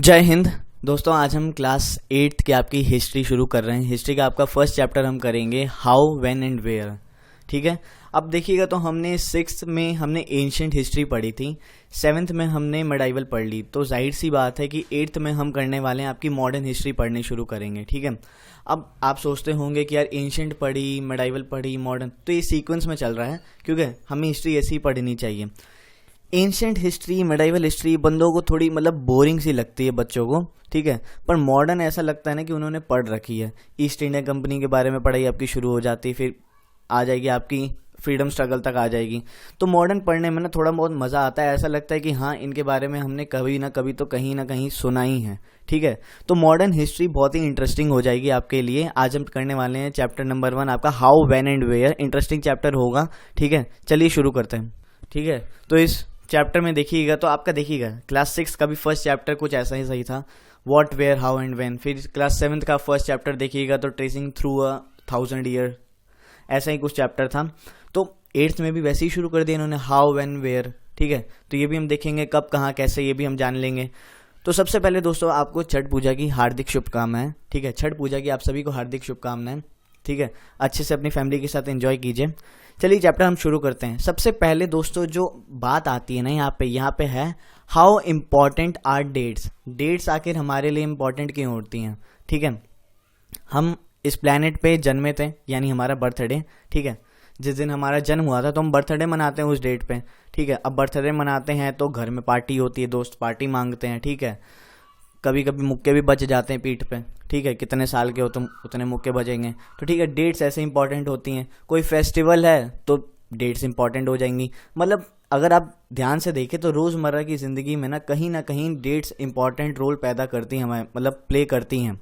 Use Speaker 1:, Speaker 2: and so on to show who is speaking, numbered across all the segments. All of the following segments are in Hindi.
Speaker 1: जय हिंद दोस्तों। आज हम क्लास 8 की आपकी हिस्ट्री शुरू कर रहे हैं। हिस्ट्री का आपका फर्स्ट चैप्टर हम करेंगे हाउ व्हेन एंड वेयर। ठीक है, अब देखिएगा तो हमने 6th में हमने एंशिएंट हिस्ट्री पढ़ी थी, 7th में हमने मेडाइवल पढ़ ली, तो जाहिर सी बात है कि 8th में हम करने वाले हैं आपकी मॉडर्न हिस्ट्री पढ़नी शुरू करेंगे। ठीक है, अब आप सोचते होंगे कि यार एंशिएंट पढ़ी, मेडाइवल पढ़ी, मॉडर्न, तो ये सीक्वेंस में चल रहा है क्योंकि हमें हिस्ट्री ऐसी ही पढ़नी चाहिए। एंशिएंट हिस्ट्री, मेडाइवल हिस्ट्री बंदों को थोड़ी बोरिंग सी लगती है बच्चों को, ठीक है, पर मॉडर्न ऐसा लगता है ना कि उन्होंने पढ़ रखी है। ईस्ट इंडिया कंपनी के बारे में पढ़ाई आपकी शुरू हो जाती, फिर आ जाएगी आपकी फ्रीडम स्ट्रगल तक आ जाएगी। तो मॉडर्न पढ़ने में ना थोड़ा बहुत मज़ा आता है, ऐसा लगता है कि हाँ इनके बारे में हमने कभी ना कभी तो कहीं ना कहीं सुना ही है। ठीक है, तो मॉडर्न हिस्ट्री बहुत ही इंटरेस्टिंग हो जाएगी आपके लिए। आज हम करने वाले हैं चैप्टर नंबर 1 आपका how when and where. Interesting chapter होगा। ठीक है, चलिए शुरू करते हैं। ठीक है, तो इस चैप्टर में देखिएगा तो आपका देखिएगा क्लास 6 का भी फर्स्ट चैप्टर कुछ ऐसा ही सही था, what where how and when. फिर क्लास 7th का फर्स्ट चैप्टर देखिएगा तो ट्रेसिंग थ्रू अ 1000 ईयर, ऐसा ही कुछ चैप्टर था। तो 8th में भी वैसे ही शुरू कर दिया इन्होंने, हाउ व्हेन वेयर। ठीक है, तो ये भी हम देखेंगे कब कहाँ कैसे, ये भी हम जान लेंगे। तो सबसे पहले दोस्तों आपको छठ पूजा की हार्दिक शुभकामनाएं। ठीक है, छठ पूजा की आप सभी को हार्दिक शुभकामनाएं। ठीक है, अच्छे से अपनी फैमिली के साथ एंजॉय कीजिए। चलिए चैप्टर हम शुरू करते हैं। सबसे पहले दोस्तों जो बात आती है ना यहाँ पे है how important are dates. Dates आखिर हमारे लिए इम्पॉर्टेंट क्यों होती हैं। ठीक है, हम इस प्लेनेट पे जन्मे थे, यानी हमारा बर्थडे। ठीक है, जिस दिन हमारा जन्म हुआ था तो हम बर्थडे मनाते हैं उस डेट पे। ठीक है, अब बर्थडे मनाते हैं तो घर में पार्टी होती है, दोस्त पार्टी मांगते हैं। ठीक है, कभी कभी मुक्के भी बच जाते हैं पीठ पे। ठीक है, कितने साल के हो तुम उतने मुक्के बजेंगे। तो ठीक है, डेट्स ऐसे इंपॉर्टेंट होती हैं। कोई फेस्टिवल है तो डेट्स इंपॉर्टेंट हो जाएंगी। अगर आप ध्यान से देखें तो रोज़मर्रा की ज़िंदगी में ना कहीं डेट्स इंपॉर्टेंट रोल पैदा करती हैं, हमारे प्ले करती हैं।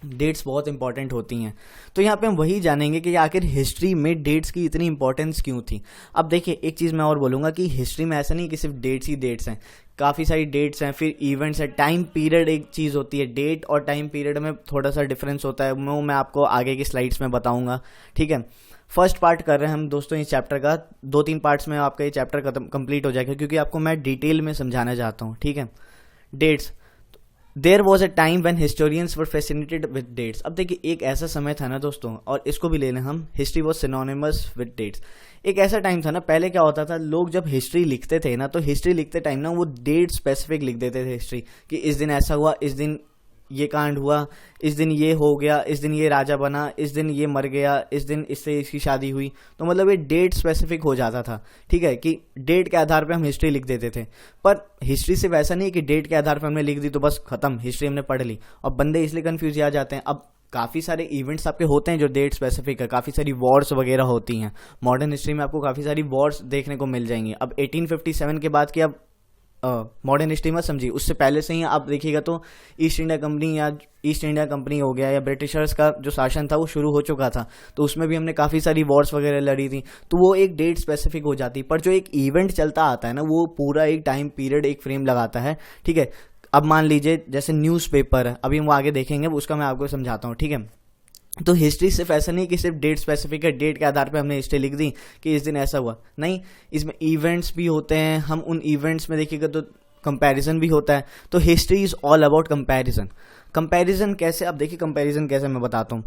Speaker 1: डेट्स बहुत इंपॉर्टेंट होती हैं। तो यहाँ पे हम वही जानेंगे कि आखिर हिस्ट्री में डेट्स की इतनी इंपॉर्टेंस क्यों थी। अब देखिए एक चीज़ मैं और बोलूँगा कि हिस्ट्री में ऐसा नहीं कि सिर्फ डेट्स ही डेट्स हैं, काफ़ी सारी डेट्स हैं, फिर इवेंट्स है, टाइम पीरियड एक चीज़ होती है। डेट और टाइम पीरियड में थोड़ा सा डिफरेंस होता है, वो मैं आपको आगे की स्लाइड्स में बताऊँगा। ठीक है, फर्स्ट पार्ट कर रहे हैं हम दोस्तों इस चैप्टर का, 2-3 पार्ट्स में आपका ये चैप्टर खत्म कंप्लीट हो जाएगा क्योंकि आपको मैं डिटेल में समझाना चाहता हूँ। ठीक है, dates. There was a time when historians were fascinated with dates. अब देखिए एक ऐसा समय था ना दोस्तों, और इसको भी ले लें हम, history was synonymous with dates. एक ऐसा टाइम था ना, पहले क्या होता था, लोग जब हिस्ट्री लिखते थे ना तो हिस्ट्री लिखते टाइम ना वो डेट स्पेसिफिक लिख देते थे हिस्ट्री, कि इस दिन ऐसा हुआ, इस दिन ये कांड हुआ, इस दिन ये हो गया, इस दिन ये राजा बना, इस दिन ये मर गया, इस दिन इससे इसकी शादी हुई। तो ये डेट स्पेसिफिक हो जाता था। ठीक है, कि डेट के आधार पे हम हिस्ट्री लिख देते थे। पर हिस्ट्री सिर्फ ऐसा नहीं है कि डेट के आधार पे हमने लिख दी तो बस खत्म, हिस्ट्री हमने पढ़ ली। और बंदे इसलिए कंफ्यूज आ जाते हैं। अब काफ़ी सारे इवेंट्स आपके होते हैं जो डेट स्पेसिफिक है, काफ़ी सारी वॉर्स वगैरह होती हैं। मॉडर्न हिस्ट्री में आपको काफ़ी सारी वॉर्स देखने को मिल जाएंगी। अब 1857 के बाद की अब मॉडर्न हिस्ट्री में समझिए, उससे पहले से ही आप देखिएगा तो ईस्ट इंडिया कंपनी हो गया या ब्रिटिशर्स का जो शासन था वो शुरू हो चुका था, तो उसमें भी हमने काफ़ी सारी वॉर्स वगैरह लड़ी थी। तो वो एक डेट स्पेसिफिक हो जाती, पर जो एक इवेंट चलता आता है ना वो पूरा एक टाइम पीरियड, एक फ्रेम लगाता है। ठीक है, अब मान लीजिए जैसे न्यूज़पेपर है, अभी हम वो आगे देखेंगे, उसका मैं आपको समझाता हूँ। ठीक है, तो हिस्ट्री सिर्फ ऐसा नहीं कि सिर्फ डेट स्पेसिफिक है, डेट के आधार पे हमने हिस्ट्री लिख दी कि इस दिन ऐसा हुआ, नहीं, इसमें इवेंट्स भी होते हैं। हम उन इवेंट्स में देखिएगा तो कंपैरिजन भी होता है। तो history is all about comparison. Comparison कैसे, अब देखिए कंपैरिजन कैसे मैं बताता हूँ।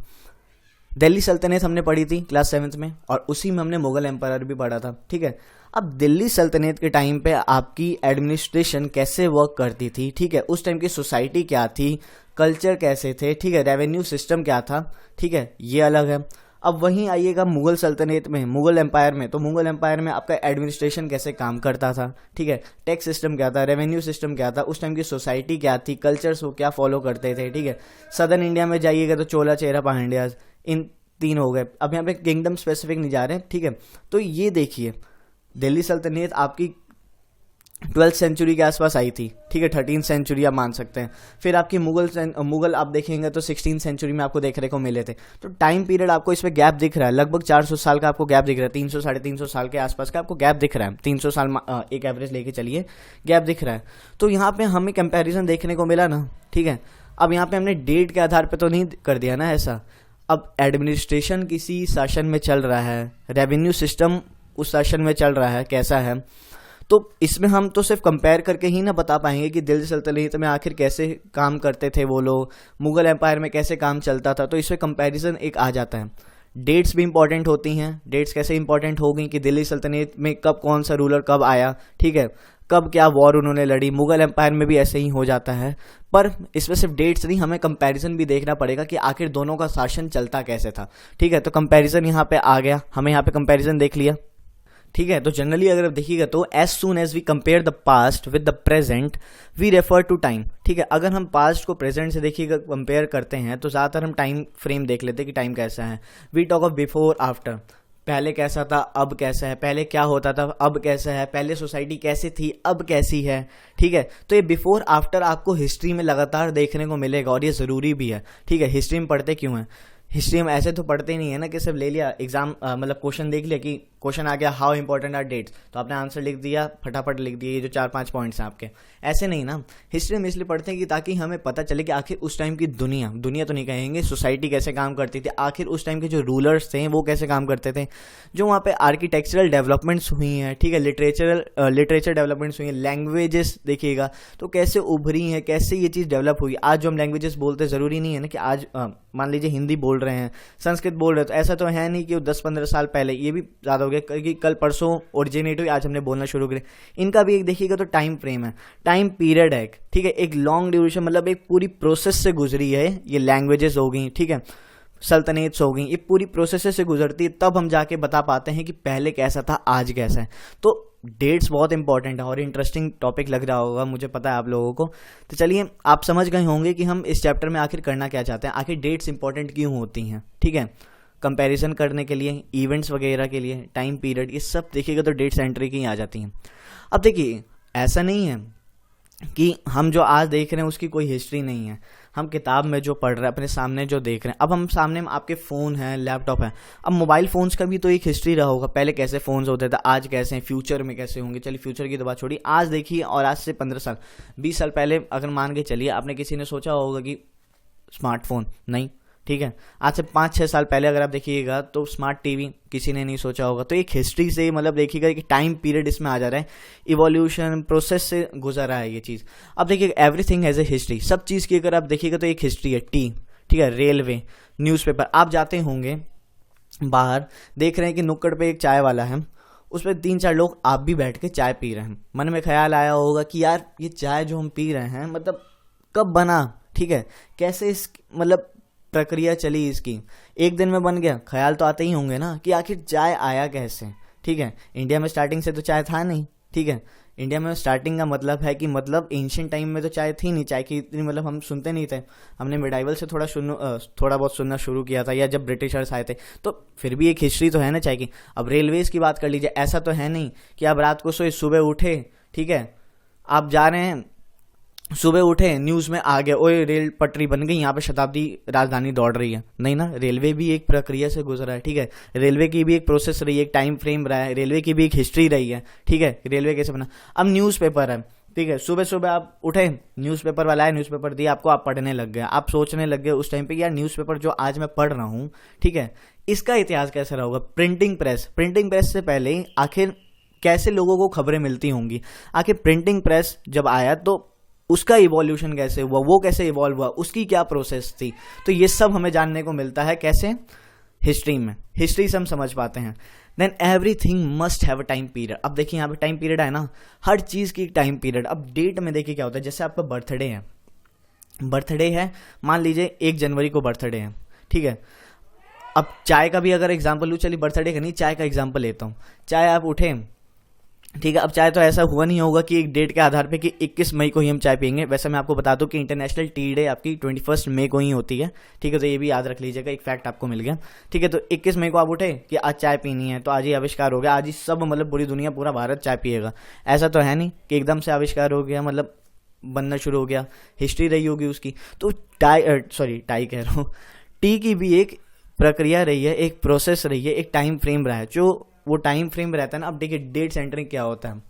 Speaker 1: दिल्ली सल्तनत हमने पढ़ी थी क्लास 7th में, और उसी में हमने मुगल एम्पायर भी पढ़ा था। ठीक है, अब दिल्ली सल्तनत के टाइम पे आपकी एडमिनिस्ट्रेशन कैसे वर्क करती थी, ठीक है, उस टाइम की सोसाइटी क्या थी, कल्चर कैसे थे, ठीक है, रेवेन्यू सिस्टम क्या था, ठीक है, ये अलग है। अब वहीं आइएगा मुगल सल्तनत में, मुगल एम्पायर में, तो मुगल एम्पायर में आपका एडमिनिस्ट्रेशन कैसे काम करता था, ठीक है, टैक्स सिस्टम क्या था, रेवेन्यू सिस्टम क्या था, उस टाइम की सोसाइटी क्या थी, कल्चर्स वो क्या फॉलो करते थे। ठीक है, सदर्न इंडिया में जाइएगा तो चोला चेरा पांड्यास, इन 3 हो गए। अब यहाँ पे किंगडम स्पेसिफिक नहीं जा रहे। ठीक है, तो ये देखिए दिल्ली सल्तनत आपकी 12th सेंचुरी के आसपास आई थी। ठीक है, 13th सेंचुरी आप मान सकते हैं। फिर आपकी मुगल आप देखेंगे तो 16th सेंचुरी में आपको देखने को मिले थे। तो टाइम पीरियड आपको इसमें गैप दिख रहा है, लगभग 400 साल का आपको गैप दिख रहा है, 300 साढ़े 300 साल के आसपास का आपको गैप दिख रहा है। 300 साल एक एवरेज लेके चलिए, गैप दिख रहा है। तो यहाँ पे हमें कंपेरिजन देखने को मिला ना। ठीक है, अब यहाँ पे हमने डेट के आधार पर तो नहीं कर दिया ना ऐसा। अब एडमिनिस्ट्रेशन किसी शासन में चल रहा है, रेवेन्यू सिस्टम उस शासन में चल रहा है, कैसा है, तो इसमें हम तो सिर्फ कंपेयर करके ही ना बता पाएंगे कि दिल्ली सल्तनत में आखिर कैसे काम करते थे वो लोग, मुगल एम्पायर में कैसे काम चलता था, तो इसमें कंपैरिजन एक आ जाता है। डेट्स भी इंपॉर्टेंट होती हैं। डेट्स कैसे इंपॉर्टेंट हो गई कि दिल्ली सल्तनत में कब कौन सा रूलर कब आया, ठीक है, कब क्या वॉर उन्होंने लड़ी। मुगल एम्पायर में भी ऐसे ही हो जाता है, पर इसमें सिर्फ डेट्स नहीं, हमें कंपैरिजन भी देखना पड़ेगा कि आखिर दोनों का शासन चलता कैसे था, ठीक है। तो कंपैरिजन यहाँ पे आ गया, हमें यहाँ पे कंपैरिजन देख लिया, ठीक है। तो जनरली अगर आप देखिएगा तो as soon as we compare the past with the present we refer to time, ठीक है। अगर हम पास्ट को प्रेजेंट से देखिएगा कंपेयर करते हैं तो ज़्यादातर हम टाइम फ्रेम देख लेते हैं कि टाइम कैसा है। We talk of before after, पहले कैसा था अब कैसा है, पहले क्या होता था अब कैसा है, पहले सोसाइटी कैसी थी अब कैसी है, ठीक है। तो ये बिफोर आफ्टर आपको हिस्ट्री में लगातार देखने को मिलेगा और ये ज़रूरी भी है, ठीक है। हिस्ट्री में पढ़ते क्यों हैं? हिस्ट्री में ऐसे तो पढ़ते ही नहीं है ना कि सिर्फ ले लिया एग्जाम, मतलब क्वेश्चन देख लिया कि क्वेश्चन आ गया हाउ इंपॉर्टेंट आर डेट्स, तो आपने आंसर लिख दिया, फटाफट लिख दिया, ये जो 4-5 पॉइंट्स हैं आपके, ऐसे नहीं ना। हिस्ट्री में इसलिए पढ़ते हैं कि ताकि हमें पता चले कि आखिर उस टाइम की दुनिया तो नहीं कहेंगे, सोसाइटी कैसे काम करती थी, आखिर उस टाइम के जो रूलर्स थे वो कैसे काम करते थे, जो वहाँ पे आर्किटेक्चरल डेवलपमेंट्स हुई हैं, ठीक है, लिटरेचर डेवलपमेंट्स हुई हैं, लैंग्वेजेस देखिएगा तो कैसे उभरी हैं, कैसे ये चीज़ डेवलप हुई। आज जो हम लैंग्वेजेस बोलते हैं ज़रूरी नहीं है ना कि आज मान लीजिए हिंदी बोल रहे हैं, संस्कृत बोल रहे हैं, तो ऐसा तो है नहीं कि 10-15 साल पहले, ये भी ज़्यादा हो गया कि कल परसों ओरिजिनेट हुई, आज हमने बोलना शुरू करें। इनका भी एक देखिएगा तो टाइम फ्रेम है, टाइम पीरियड है, ठीक है, एक लॉन्ग ड्यूरेशन, मतलब एक पूरी प्रोसेस से गुजरी है। ये लैंग्वेजेस हो गई, ठीक है, सल्तनत हो गई, ये पूरी प्रोसेस से गुजरती है, तब हम जाके बता पाते हैं कि पहले कैसा था आज कैसा है। तो डेट्स बहुत इंपॉर्टेंट है और इंटरेस्टिंग टॉपिक लग रहा होगा, मुझे पता है आप लोगों को। तो चलिए आप समझ गए होंगे कि हम इस चैप्टर में आखिर करना क्या चाहते हैं, आखिर डेट्स इंपॉर्टेंट क्यों होती हैं, ठीक है, कंपैरिजन करने के लिए, इवेंट्स वगैरह के लिए, टाइम पीरियड, ये सब देखिएगा तो डेट्स एंट्री की आ जाती हैं। अब देखिए ऐसा नहीं है कि हम जो आज देख रहे हैं उसकी कोई हिस्ट्री नहीं है, हम किताब में जो पढ़ रहे हैं, अपने सामने जो देख रहे हैं, अब हम सामने में आपके फ़ोन हैं, लैपटॉप है, अब मोबाइल फ़ोन्स का भी तो एक हिस्ट्री रहा होगा, पहले कैसे फ़ोन्स होते थे, आज कैसे हैं, फ्यूचर में कैसे होंगे। चलिए फ्यूचर की तो बात छोड़िए, आज देखिए, और आज से 15 साल 20 साल पहले अगर मान के चलिए, आपने किसी ने सोचा होगा कि स्मार्टफोन नहीं, ठीक है, आज से 5-6 साल पहले अगर आप देखिएगा तो स्मार्ट टीवी किसी ने नहीं सोचा होगा। तो एक हिस्ट्री से मतलब देखिएगा कि टाइम पीरियड इसमें आ जा रहा है, इवोल्यूशन प्रोसेस से गुजर रहा है ये चीज़। अब देखिए एवरीथिंग हैज़ ए हिस्ट्री, सब चीज़ की अगर आप देखिएगा तो एक हिस्ट्री है। ठीक है, रेलवे, न्यूज़पेपर, आप जाते होंगे बाहर, देख रहे हैं कि नुक्कड़ पे एक चाय वाला है, उस पर 3-4 लोग आप भी बैठ के चाय पी रहे हैं। मन में ख्याल आया होगा कि यार ये चाय जो हम पी रहे हैं मतलब कब बना, ठीक है, कैसे इस मतलब प्रक्रिया चली इसकी, एक दिन में बन गया। ख्याल तो आते ही होंगे ना कि आखिर चाय आया कैसे, ठीक है। इंडिया में स्टार्टिंग से तो चाय था नहीं, ठीक है, इंडिया में स्टार्टिंग का मतलब है कि मतलब एंशिएंट टाइम में तो चाय थी नहीं, चाय की इतनी मतलब हम सुनते नहीं थे, हमने मिडाइवल से थोड़ा बहुत सुनना शुरू किया था, या जब ब्रिटिशर्स आए थे, तो फिर भी एक हिस्ट्री तो है ना चाय की। अब रेलवेज़ की बात कर लीजिए, ऐसा तो है नहीं कि आप रात को सोए सुबह उठे, ठीक है, आप जा रहे हैं, सुबह उठे न्यूज़ में आ गया ओए रेल पटरी बन गई, यहाँ पे शताब्दी राजधानी दौड़ रही है, नहीं ना। रेलवे भी एक प्रक्रिया से गुजरा है, ठीक है, रेलवे की भी एक प्रोसेस रही है, एक टाइम फ्रेम रहा है, रेलवे की भी एक हिस्ट्री रही है, ठीक है, रेलवे कैसे बना। अब न्यूज़पेपर है, ठीक है, सुबह सुबह आप उठे, न्यूज़पेपर वाला है, न्यूज़पेपर दिया आपको, आप पढ़ने लग गए, आप सोचने लग गए उस टाइम पे यार न्यूज़पेपर जो आज मैं पढ़ रहा हूँ, ठीक है, इसका इतिहास कैसा रहा होगा। प्रिंटिंग प्रेस से पहले आखिर कैसे लोगों को खबरें मिलती होंगी, आखिर प्रिंटिंग प्रेस जब आया तो उसका इवोल्यूशन कैसे हुआ, वो कैसे इवॉल्व हुआ, उसकी क्या प्रोसेस थी। तो ये सब हमें जानने को मिलता है कैसे, हिस्ट्री में, हिस्ट्री से हम समझ पाते हैं। Then everything must have a time period. अब देखिए यहाँ पे टाइम पीरियड है ना, हर चीज़ की टाइम पीरियड। अब डेट में देखिए क्या होता है, जैसे आपका बर्थडे है, मान लीजिए 1 जनवरी को बर्थडे है, ठीक है। अब चाय का भी अगर एग्जाम्पल लूँ, चलिए बर्थडे का नहीं, चाय का एग्जाम्पल लेता हूँ। चाय आप उठे, ठीक है, अब चाय तो ऐसा हुआ नहीं होगा कि एक डेट के आधार पे कि 21 मई को ही हम चाय पियेंगे। वैसे मैं आपको बता दूं कि इंटरनेशनल टी डे आपकी 21 मई को ही होती है, ठीक है, तो ये भी याद रख लीजिएगा, एक फैक्ट आपको मिल गया, ठीक है। तो 21 मई को आप उठे कि आज चाय पीनी है, तो आज ही आविष्कार हो गया, आज ही सब मतलब पूरी दुनिया, पूरा भारत चाय पिएगा। ऐसा तो है नहीं कि एकदम से आविष्कार हो गया, मतलब बनना शुरू हो गया, हिस्ट्री रही होगी उसकी। तो टाई कह रहा हूँ, टी की भी एक प्रक्रिया रही है, एक प्रोसेस रही है, एक टाइम फ्रेम रहा है, जो वो टाइम फ्रेम रहता है ना। अब देखिए डेट सेंटरिंग क्या होता है,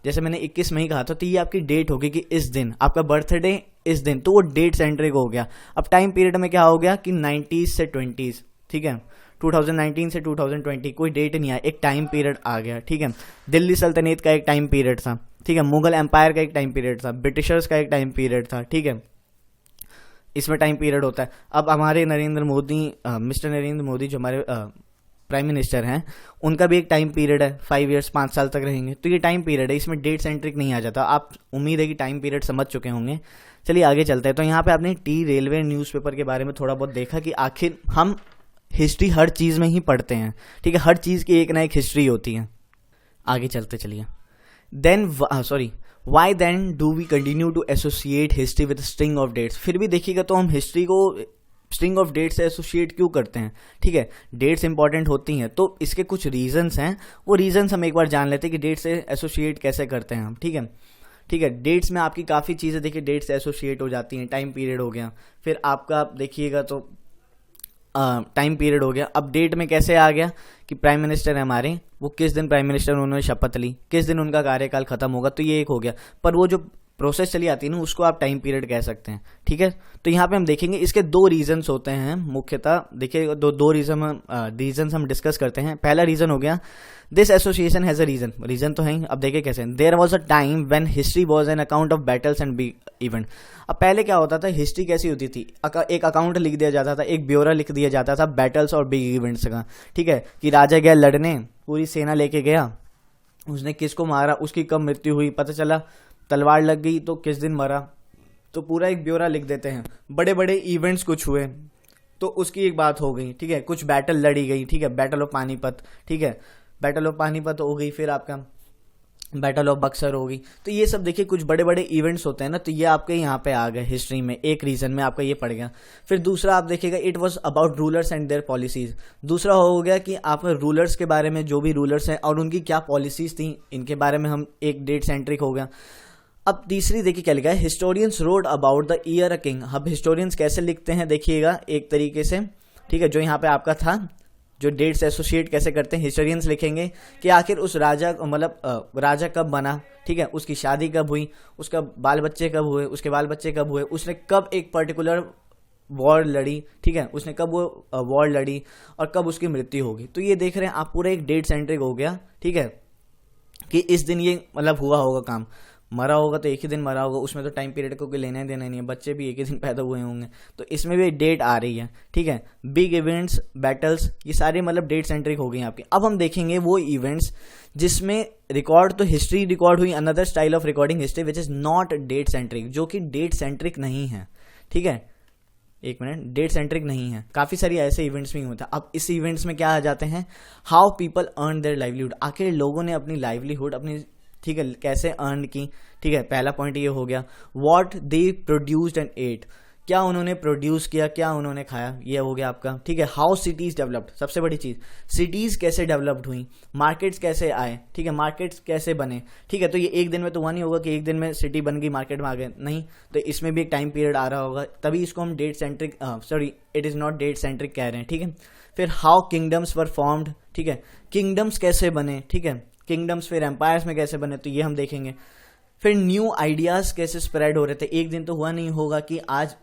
Speaker 1: जैसे मैंने 21 मई कहा था, तो ये आपकी डेट होगी कि इस दिन आपका बर्थडे, इस दिन, तो वो डेट सेंटरिक हो गया। अब टाइम पीरियड में क्या हो गया कि 90s से 20s, ठीक है, 2019 से 2020 कोई डेट नहीं आया, एक टाइम पीरियड आ गया, ठीक है। दिल्ली सल्तनत का एक टाइम पीरियड था, ठीक है। मुगल एम्पायर का एक टाइम पीरियड था, ब्रिटिशर्स का एक टाइम पीरियड था, ठीक है। इसमें टाइम पीरियड होता है। अब हमारे नरेंद्र मोदी, मिस्टर नरेंद्र मोदी जो हमारे प्राइम मिनिस्टर हैं, उनका भी एक टाइम पीरियड है, 5 ईयर्स, 5 साल तक रहेंगे। तो ये टाइम पीरियड है, इसमें डेट सेंट्रिक नहीं आ जाता। आप उम्मीद है कि टाइम पीरियड समझ चुके होंगे। चलिए आगे चलते हैं। तो यहाँ पे आपने टी रेलवे न्यूज़पेपर के बारे में थोड़ा बहुत देखा कि आखिर हम हिस्ट्री हर चीज़ में ही पढ़ते हैं, ठीक है। हर चीज़ की एक ना एक हिस्ट्री होती है। आगे चलते चलिए। Why then do we continue to associate history with string of dates. फिर भी देखिएगा तो हम हिस्ट्री को स्ट्रिंग ऑफ डेट्स से एसोसिएट क्यों करते हैं, ठीक है। डेट्स इंपॉर्टेंट होती हैं तो इसके कुछ रीजंस हैं, वो रीजंस हम एक बार जान लेते हैं कि डेट से एसोसिएट कैसे करते हैं हम, ठीक है। ठीक है, डेट्स में आपकी काफ़ी चीज़ें देखिए डेट से एसोसिएट हो जाती हैं। टाइम पीरियड हो गया, फिर आपका देखिएगा तो टाइम पीरियड हो गया। अब डेट में कैसे आ गया कि प्राइम मिनिस्टर है हमारे, वो किस दिन प्राइम मिनिस्टर उन्होंने शपथ ली, किस दिन उनका कार्यकाल खत्म होगा, तो ये एक हो गया। पर वो जो प्रोसेस चली आती है ना, उसको आप टाइम पीरियड कह सकते हैं, ठीक है। तो यहाँ पे हम देखेंगे इसके 2 रीजंस होते हैं मुख्यतः। देखिए दो रीजन हम डिस्कस करते हैं। पहला रीजन हो गया this association has a reason तो है ही। अब देखिए कैसे, there was a time when history was an account of battles and big event. अब पहले क्या होता था, हिस्ट्री कैसी होती थी, एक अकाउंट लिख दिया जाता था, एक ब्यौरा लिख दिया जाता था बैटल्स और बिग इवेंट्स का, ठीक है। कि राजा गया लड़ने, पूरी सेना लेके गया, उसने किसको मारा, उसकी कब मृत्यु हुई, पता चला तलवार लग गई तो किस दिन मरा, तो पूरा एक ब्यौरा लिख देते हैं। बड़े बड़े इवेंट्स कुछ हुए तो उसकी एक बात हो गई, ठीक है। कुछ बैटल लड़ी गई, ठीक है, बैटल ऑफ पानीपत, ठीक है, बैटल ऑफ पानीपत हो गई, फिर आपका बैटल ऑफ बक्सर हो गई। तो ये सब देखिए कुछ बड़े बड़े इवेंट्स होते हैं ना, तो ये आपके यहाँ पे आ गए हिस्ट्री में, एक रीजन में आपका ये पड़ गया। फिर दूसरा आप देखिएगा it was about rulers and there policies. दूसरा हो गया कि आप रूलर्स के बारे में, जो भी रूलर्स हैं और उनकी क्या पॉलिसीज थी, इनके बारे में हम एक डेट सेंट्रिक हो गया। अब तीसरी देखिए क्या लिखा है, historians road about the year a king. अब हिस्टोरियंस कैसे लिखते हैं देखिएगा एक तरीके से, ठीक है, जो यहाँ पे आपका था, जो डेट से एसोसिएट कैसे करते हैं, हिस्टोरियंस लिखेंगे कि आखिर उस राजा मतलब राजा कब बना, ठीक है, उसकी शादी कब हुई, उसका बाल बच्चे कब हुए, उसके बाल बच्चे कब हुए, उसने कब एक पर्टिकुलर वॉर लड़ी, ठीक है, उसने कब वो वॉर लड़ी और कब उसकी मृत्यु होगी। तो ये देख रहे हैं आप, पूरा एक डेट सेंट्रिक हो गया, ठीक है, कि इस दिन ये मतलब हुआ होगा काम, मरा होगा तो एक ही दिन मरा होगा, उसमें तो टाइम पीरियड को कोई लेना देना नहीं है, बच्चे भी एक ही दिन पैदा हुए होंगे, तो इसमें भी डेट आ रही है, ठीक है। बिग इवेंट्स, बैटल्स, ये सारे मतलब डेट सेंट्रिक हो गई आपकी। अब हम देखेंगे वो इवेंट्स जिसमें रिकॉर्ड तो हिस्ट्री रिकॉर्ड हुई, another style of recording history which is not date centric, जो कि डेट सेंट्रिक नहीं है, ठीक है। एक मिनट, डेट सेंट्रिक नहीं है, काफी सारी ऐसे इवेंट्स भी होते हैं। अब इस इवेंट्स में क्या आ जाते हैं, how people earn their livelihood, आखिर लोगों ने अपनी लाइवलीहुड अपनी, ठीक है, कैसे अर्न की, ठीक है। पहला पॉइंट ये हो गया, what they produced and ate, क्या उन्होंने प्रोड्यूस किया, क्या उन्होंने खाया, ये हो गया आपका, ठीक है। हाउ सिटीज डेवलप्ड, सबसे बड़ी चीज, सिटीज कैसे डेवलप्ड हुई, मार्केट्स कैसे आए, ठीक है, मार्केट्स कैसे बने, ठीक है। तो ये एक दिन में तो हुआ नहीं होगा कि एक दिन में सिटी बन गई, मार्केट में आ गए, नहीं, तो इसमें भी एक टाइम पीरियड आ रहा होगा, तभी इसको हम date centric, sorry it is not date centric कह रहे हैं, ठीक है। फिर हाउ किंगडम्स वर फॉर्म्ड, ठीक है, किंगडम्स कैसे बने, ठीक है, किंगडम्स फिर एम्पायर्स में कैसे बने, तो ये हम देखेंगे। फिर न्यू आइडियाज कैसे स्प्रेड हो रहे थे, एक दिन तो हुआ नहीं होगा कि आज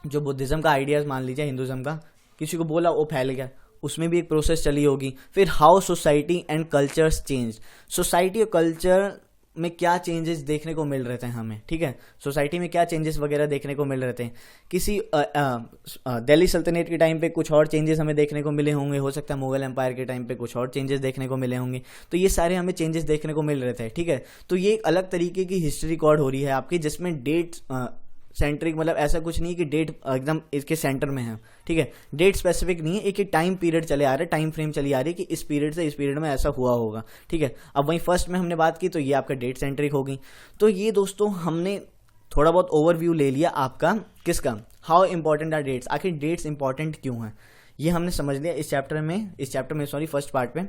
Speaker 1: जो बुद्धिज्म का आइडियाज मान लीजिए, हिंदुज्म का किसी को बोला वो फैल गया, उसमें भी एक प्रोसेस चली होगी। फिर how society and cultures change, society और कल्चर में क्या चेंजेस देखने को मिल रहे थे हमें, ठीक है, सोसाइटी में क्या चेंजेस वगैरह देखने को मिल रहे थे। किसी दिल्ली सल्तनत के टाइम पे कुछ और चेंजेस हमें देखने को मिले होंगे, हो सकता है मुगल एम्पायर के टाइम पे कुछ और चेंजेस देखने को मिले होंगे, तो ये सारे हमें चेंजेस देखने को मिल रहे थे, ठीक है। तो ये एक अलग तरीके की हिस्ट्री रिकॉर्ड हो रही है आपकी, जिसमें डेट सेंट्रिक मतलब ऐसा कुछ नहीं कि डेट एकदम इसके सेंटर में है, ठीक है, डेट स्पेसिफिक नहीं है, एक टाइम पीरियड चले आ रहे, टाइम फ्रेम चली आ रही है कि इस पीरियड से इस पीरियड में ऐसा हुआ होगा, ठीक है। अब वहीं फर्स्ट में हमने बात की तो ये आपका डेट सेंट्रिक होगी। तो ये दोस्तों हमने थोड़ा बहुत ओवरव्यू ले लिया आपका किसका, हाउ इंपॉर्टेंट आर डेट्स, आखिर डेट्स इंपॉर्टेंट क्यों हैं, ये हमने समझ लिया इस चैप्टर में सॉरी फर्स्ट पार्ट में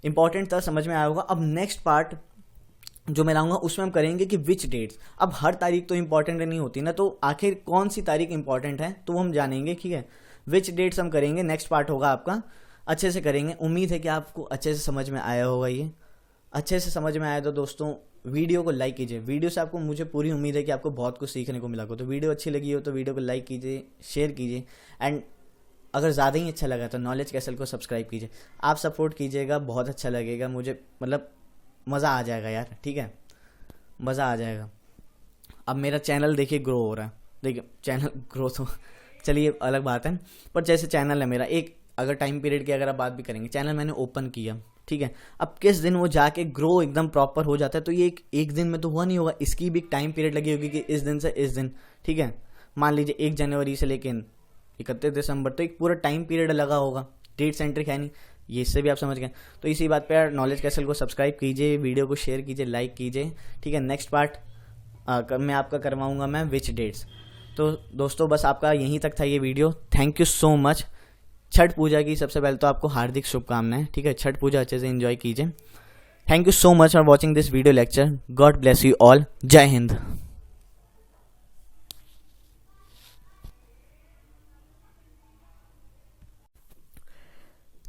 Speaker 1: इंपॉर्टेंट था, समझ में आया होगा। अब नेक्स्ट पार्ट जो मैं लाऊंगा उसमें हम करेंगे कि विच डेट्स, अब हर तारीख तो इंपॉर्टेंट नहीं होती ना, तो आखिर कौन सी तारीख इंपॉर्टेंट है तो हम जानेंगे, ठीक है। विच डेट्स हम करेंगे, नेक्स्ट पार्ट होगा आपका, अच्छे से करेंगे। उम्मीद है कि आपको अच्छे से समझ में आया होगा। ये अच्छे से समझ में आया तो दोस्तों वीडियो को लाइक कीजिए, वीडियो से आपको, मुझे पूरी उम्मीद है कि आपको बहुत कुछ सीखने को मिला हो। तो वीडियो अच्छी लगी हो तो वीडियो को लाइक कीजिए, शेयर कीजिए एंड अगर ज़्यादा ही अच्छा लगा तो नॉलेज कैसल को सब्सक्राइब कीजिए। आप सपोर्ट कीजिएगा, बहुत अच्छा लगेगा मुझे, मतलब मज़ा आ जाएगा यार, ठीक है, मज़ा आ जाएगा। अब मेरा चैनल देखिए ग्रो हो रहा है, देखिए चैनल ग्रो तो चलिए अलग बात है, पर जैसे चैनल है मेरा, एक अगर टाइम पीरियड की अगर आप बात भी करेंगे, चैनल मैंने ओपन किया, ठीक है, अब किस दिन वो जाके ग्रो एकदम प्रॉपर हो जाता है, तो ये एक दिन में तो हुआ नहीं होगा, इसकी भी एक टाइम पीरियड लगी होगी कि इस दिन से इस दिन, ठीक है, मान लीजिए 1 जनवरी से लेकर 31 दिसंबर, तो एक पूरा टाइम पीरियड लगा होगा, डेट सेंट्रिक है नहीं, ये इससे भी आप समझ गए। तो इसी बात पे यार नॉलेज कैसल को सब्सक्राइब कीजिए, वीडियो को शेयर कीजिए, लाइक कीजिए, ठीक है। नेक्स्ट पार्ट मैं आपका करवाऊंगा मैं विच डेट्स। तो दोस्तों बस आपका यहीं तक था ये video, thank you so much. Chhath Puja की सबसे पहले तो आपको हार्दिक शुभकामनाएं, ठीक है, छठ पूजा अच्छे से एंजॉय कीजिए। Thank you so much for watching this video lecture, God bless you all, जय हिंद।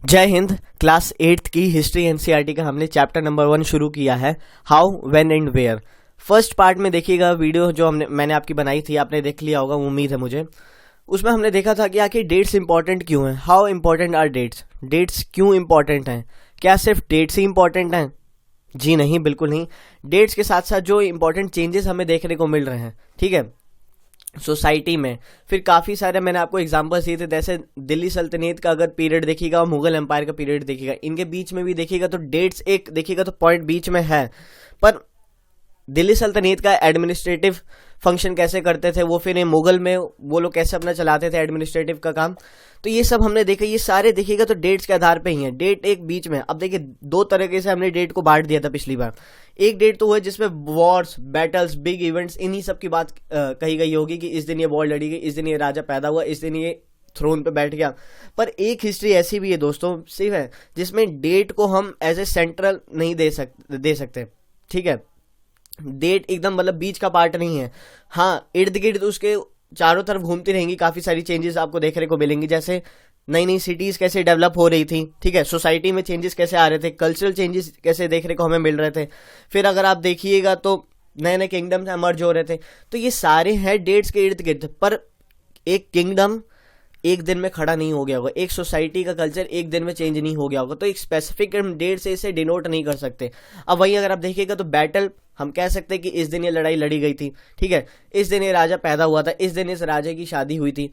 Speaker 2: जय हिंद। क्लास 8th की हिस्ट्री एनसीईआरटी का हमने चैप्टर नंबर 1 शुरू किया है, how when and where. First part में देखिएगा वीडियो जो मैंने आपकी बनाई थी, आपने देख लिया होगा, उम्मीद है मुझे। उसमें हमने देखा था कि आखिर डेट्स इंपॉर्टेंट क्यों हैं, how important are dates, dates क्यों इंपॉर्टेंट हैं, क्या सिर्फ डेट्स ही इंपॉर्टेंट हैं? जी नहीं, बिल्कुल नहीं। डेट्स के साथ साथ जो इंपॉर्टेंट चेंजेस हमें देखने को मिल रहे हैं, ठीक है, सोसाइटी में, फिर काफ़ी सारे मैंने आपको एग्जांपल्स दिए थे, जैसे दिल्ली सल्तनत का अगर पीरियड देखिएगा और मुगल एम्पायर का पीरियड देखिएगा, इनके बीच में भी देखिएगा तो डेट्स एक देखिएगा तो पॉइंट बीच में है, पर दिल्ली सल्तनत का एडमिनिस्ट्रेटिव फंक्शन कैसे करते थे वो, फिर मुगल में वो लोग कैसे अपना चलाते थे एडमिनिस्ट्रेटिव का काम, तो ये सब हमने देखा, ये सारे देखिएगा तो डेट्स के आधार पे ही है। डेट एक बीच में, अब देखिए 2 तरीके से हमने डेट को बांट दिया था पिछली बार। एक डेट तो वो है जिसमें वॉर्स, बैटल्स, बिग इवेंट्स, इन्हीं सब की बात कही गई होगी कि इस दिन ये वॉर लड़ी गई, इस दिन ये राजा पैदा हुआ, इस दिन ये थ्रोन पे बैठ गया। पर एक हिस्ट्री ऐसी भी है दोस्तों, सिर्फ है, जिसमें डेट को हम एज ए सेंट्रल नहीं दे सकते, ठीक है। डेट एकदम मतलब बीच का पार्ट नहीं है, हाँ इर्द गिर्द उसके चारों तरफ घूमती रहेंगी, काफी सारी चेंजेस आपको देखने को मिलेंगी, जैसे नई नई सिटीज कैसे डेवलप हो रही थी, ठीक है, सोसाइटी में चेंजेस कैसे आ रहे थे, कल्चरल चेंजेस कैसे देखने को हमें मिल रहे थे, फिर अगर आप देखिएगा तो नए नए किंगडम्स एमर्ज हो रहे थे, तो ये सारे हैं डेट्स के इर्द गिर्द। पर एक किंगडम एक दिन में खड़ा नहीं हो गया होगा, एक सोसाइटी का कल्चर एक दिन में चेंज नहीं हो गया होगा, तो एक स्पेसिफिक डेट से इसे डिनोट नहीं कर सकते। अब वहीं अगर आप देखिएगा तो बैटल हम कह सकते हैं कि इस दिन ये लड़ाई लड़ी गई थी, ठीक है, इस दिन ये राजा पैदा हुआ था, इस दिन इस राजा की शादी हुई थी,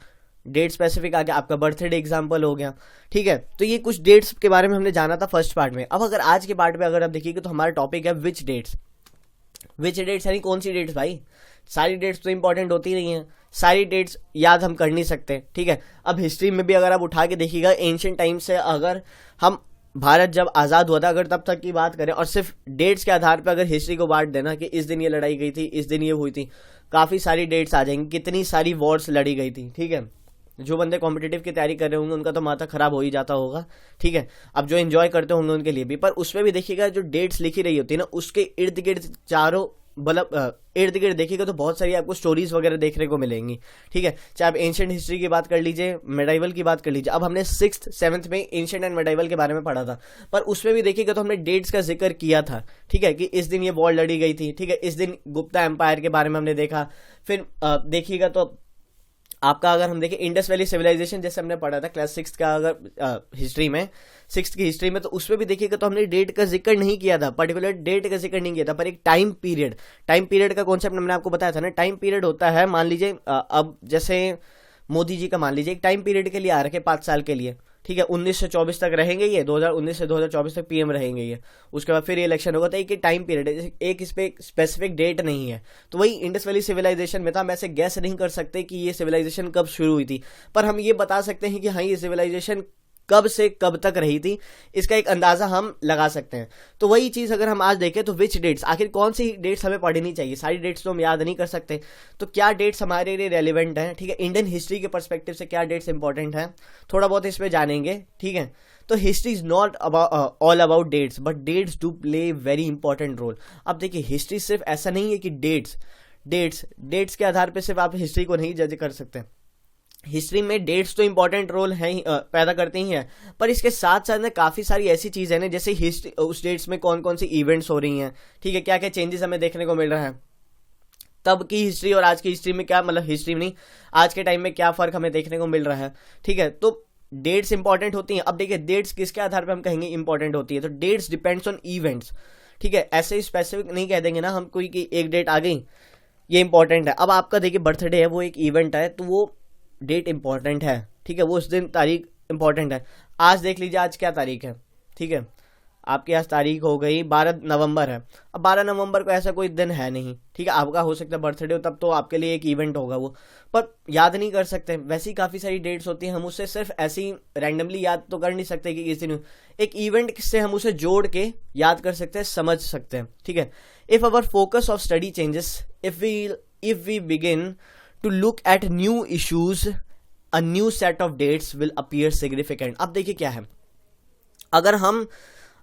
Speaker 2: डेट स्पेसिफिक आ गया, आपका बर्थडे एग्जाम्पल हो गया, ठीक है। तो ये कुछ डेट्स के बारे में हमने जाना था फर्स्ट पार्ट में। अब अगर आज के पार्ट में अगर आप देखिएगा तो हमारा टॉपिक है विच डेट्स। विच डेट्स यानी कौन सी डेट्स भाई, सारी डेट्स तो इंपॉर्टेंट होती नहीं है, सारी डेट्स याद हम कर नहीं सकते, ठीक है। अब हिस्ट्री में भी अगर आप उठा के देखिएगा, एंशियंट टाइम से अगर हम भारत जब आज़ाद हुआ था अगर तब तक की बात करें और सिर्फ डेट्स के आधार पर अगर हिस्ट्री को बांट देना कि इस दिन ये लड़ाई गई थी, इस दिन ये हुई थी, काफ़ी सारी डेट्स आ जाएंगी, कितनी सारी वॉर्स लड़ी गई थी, ठीक है। जो बंदे कॉम्पिटिटिव की तैयारी कर रहे होंगे उनका तो माथा खराब हो ही जाता होगा, ठीक है। अब जो एंजॉय करते होंगे उनके लिए भी, पर उसमें भी देखिएगा जो डेट्स लिखी रही होती है ना, उसके इर्द गिर्द चारों मतलब इर्द गिर्द देखिएगा तो बहुत सारी आपको स्टोरीज वगैरह देखने को मिलेंगी, ठीक है। चाहे आप एंशिएंट हिस्ट्री की बात कर लीजिए, मेडाइवल की बात कर लीजिए। अब हमने 6th 7th में एंशिएंट एंड मेडाइवल के बारे में पढ़ा था, पर उसमें भी देखिएगा तो हमने डेट्स का जिक्र किया था, ठीक है, कि इस दिन ये वॉर लड़ी गई थी, ठीक है, इस दिन गुप्ता एम्पायर के बारे में हमने देखा। फिर देखिएगा तो आपका अगर हम देखें इंडस वैली सिविलाइजेशन जैसे हमने पढ़ा था क्लास 6 का अगर हिस्ट्री में, 6th की हिस्ट्री में, तो उसमें भी देखिएगा तो हमने डेट का जिक्र नहीं किया था, पर्टिकुलर डेट का जिक्र नहीं किया था, पर एक टाइम पीरियड का कॉन्सेप्ट मैंने आपको बताया था ना। टाइम पीरियड होता है, मान लीजिए अब जैसे मोदी जी का मान लीजिए एक टाइम पीरियड के लिए आ रखे 5 साल के लिए, ठीक है, 19 से 24 तक रहेंगे ये, 2019 से 2024 तक पीएम रहेंगे ये, उसके बाद फिर इलेक्शन होगा, तो एक टाइम पीरियड है, एक इस पे स्पेसिफिक डेट नहीं है। तो वही इंडस वैली सिविलाइजेशन में था, हम ऐसे गैस नहीं कर सकते कि ये सिविलाइजेशन कब शुरू हुई थी, पर हम ये बता सकते हैं कि हाँ ये सिविलाइजेशन कब से कब तक रही थी, इसका एक अंदाजा हम लगा सकते हैं। तो वही चीज अगर हम आज देखें तो विच डेट्स, आखिर कौन सी डेट्स हमें पढ़नी चाहिए, सारी डेट्स तो हम याद नहीं कर सकते, तो क्या डेट्स हमारे लिए रेलिवेंट हैं, ठीक है, इंडियन हिस्ट्री के पर्सपेक्टिव से क्या डेट्स इंपॉर्टेंट हैं, थोड़ा बहुत इसमें जानेंगे, ठीक है। तो history is not all about dates, but dates do play very important role. अब देखिए हिस्ट्री सिर्फ ऐसा नहीं है कि डेट्स के आधार पर सिर्फ आप हिस्ट्री को नहीं जज कर सकते। हिस्ट्री में डेट्स तो इंपॉर्टेंट रोल है पैदा करती ही हैं, पर इसके साथ साथ ना काफ़ी सारी ऐसी चीज़ें हैं, जैसे हिस्ट्री उस डेट्स में कौन कौन सी इवेंट्स हो रही हैं, ठीक है, क्या क्या चेंजेस हमें देखने को मिल रहा है, तब की हिस्ट्री और आज की हिस्ट्री में क्या, मतलब हिस्ट्री में नहीं, आज के टाइम में क्या फ़र्क हमें देखने को मिल रहा है, ठीक है। तो डेट्स इंपॉर्टेंट होती हैं। अब देखिए डेट्स किसके आधार पर हम कहेंगे इंपॉर्टेंट होती है, तो डेट्स डिपेंड्स ऑन इवेंट्स, ठीक है। ऐसे ही स्पेसिफिक नहीं कह देंगे ना हम कोई कि एक डेट आ गई ये इंपॉर्टेंट है। अब आपका देखिए बर्थडे है, वो एक इवेंट है, तो वो डेट इंपॉर्टेंट है, ठीक है, वो उस दिन तारीख इंपॉर्टेंट है। आज देख लीजिए आज क्या तारीख है, ठीक है, आपकी आज तारीख हो गई 12 नवंबर है। अब 12 नवंबर को ऐसा कोई दिन है नहीं, ठीक है, आपका हो सकता है बर्थडे हो, तब तो आपके लिए एक इवेंट होगा वो, पर याद नहीं कर सकते। वैसी काफ़ी सारी डेट्स होती हैं, हम उससे सिर्फ ऐसे ही रैंडमली याद तो कर नहीं सकते कि किस दिन। एक इवेंट से हम उसे जोड़ के याद कर सकते हैं, समझ सकते हैं, ठीक है। If our focus of study changes, if we begin to look at new issues, a new set of dates will appear significant. अब देखिए क्या है, अगर हम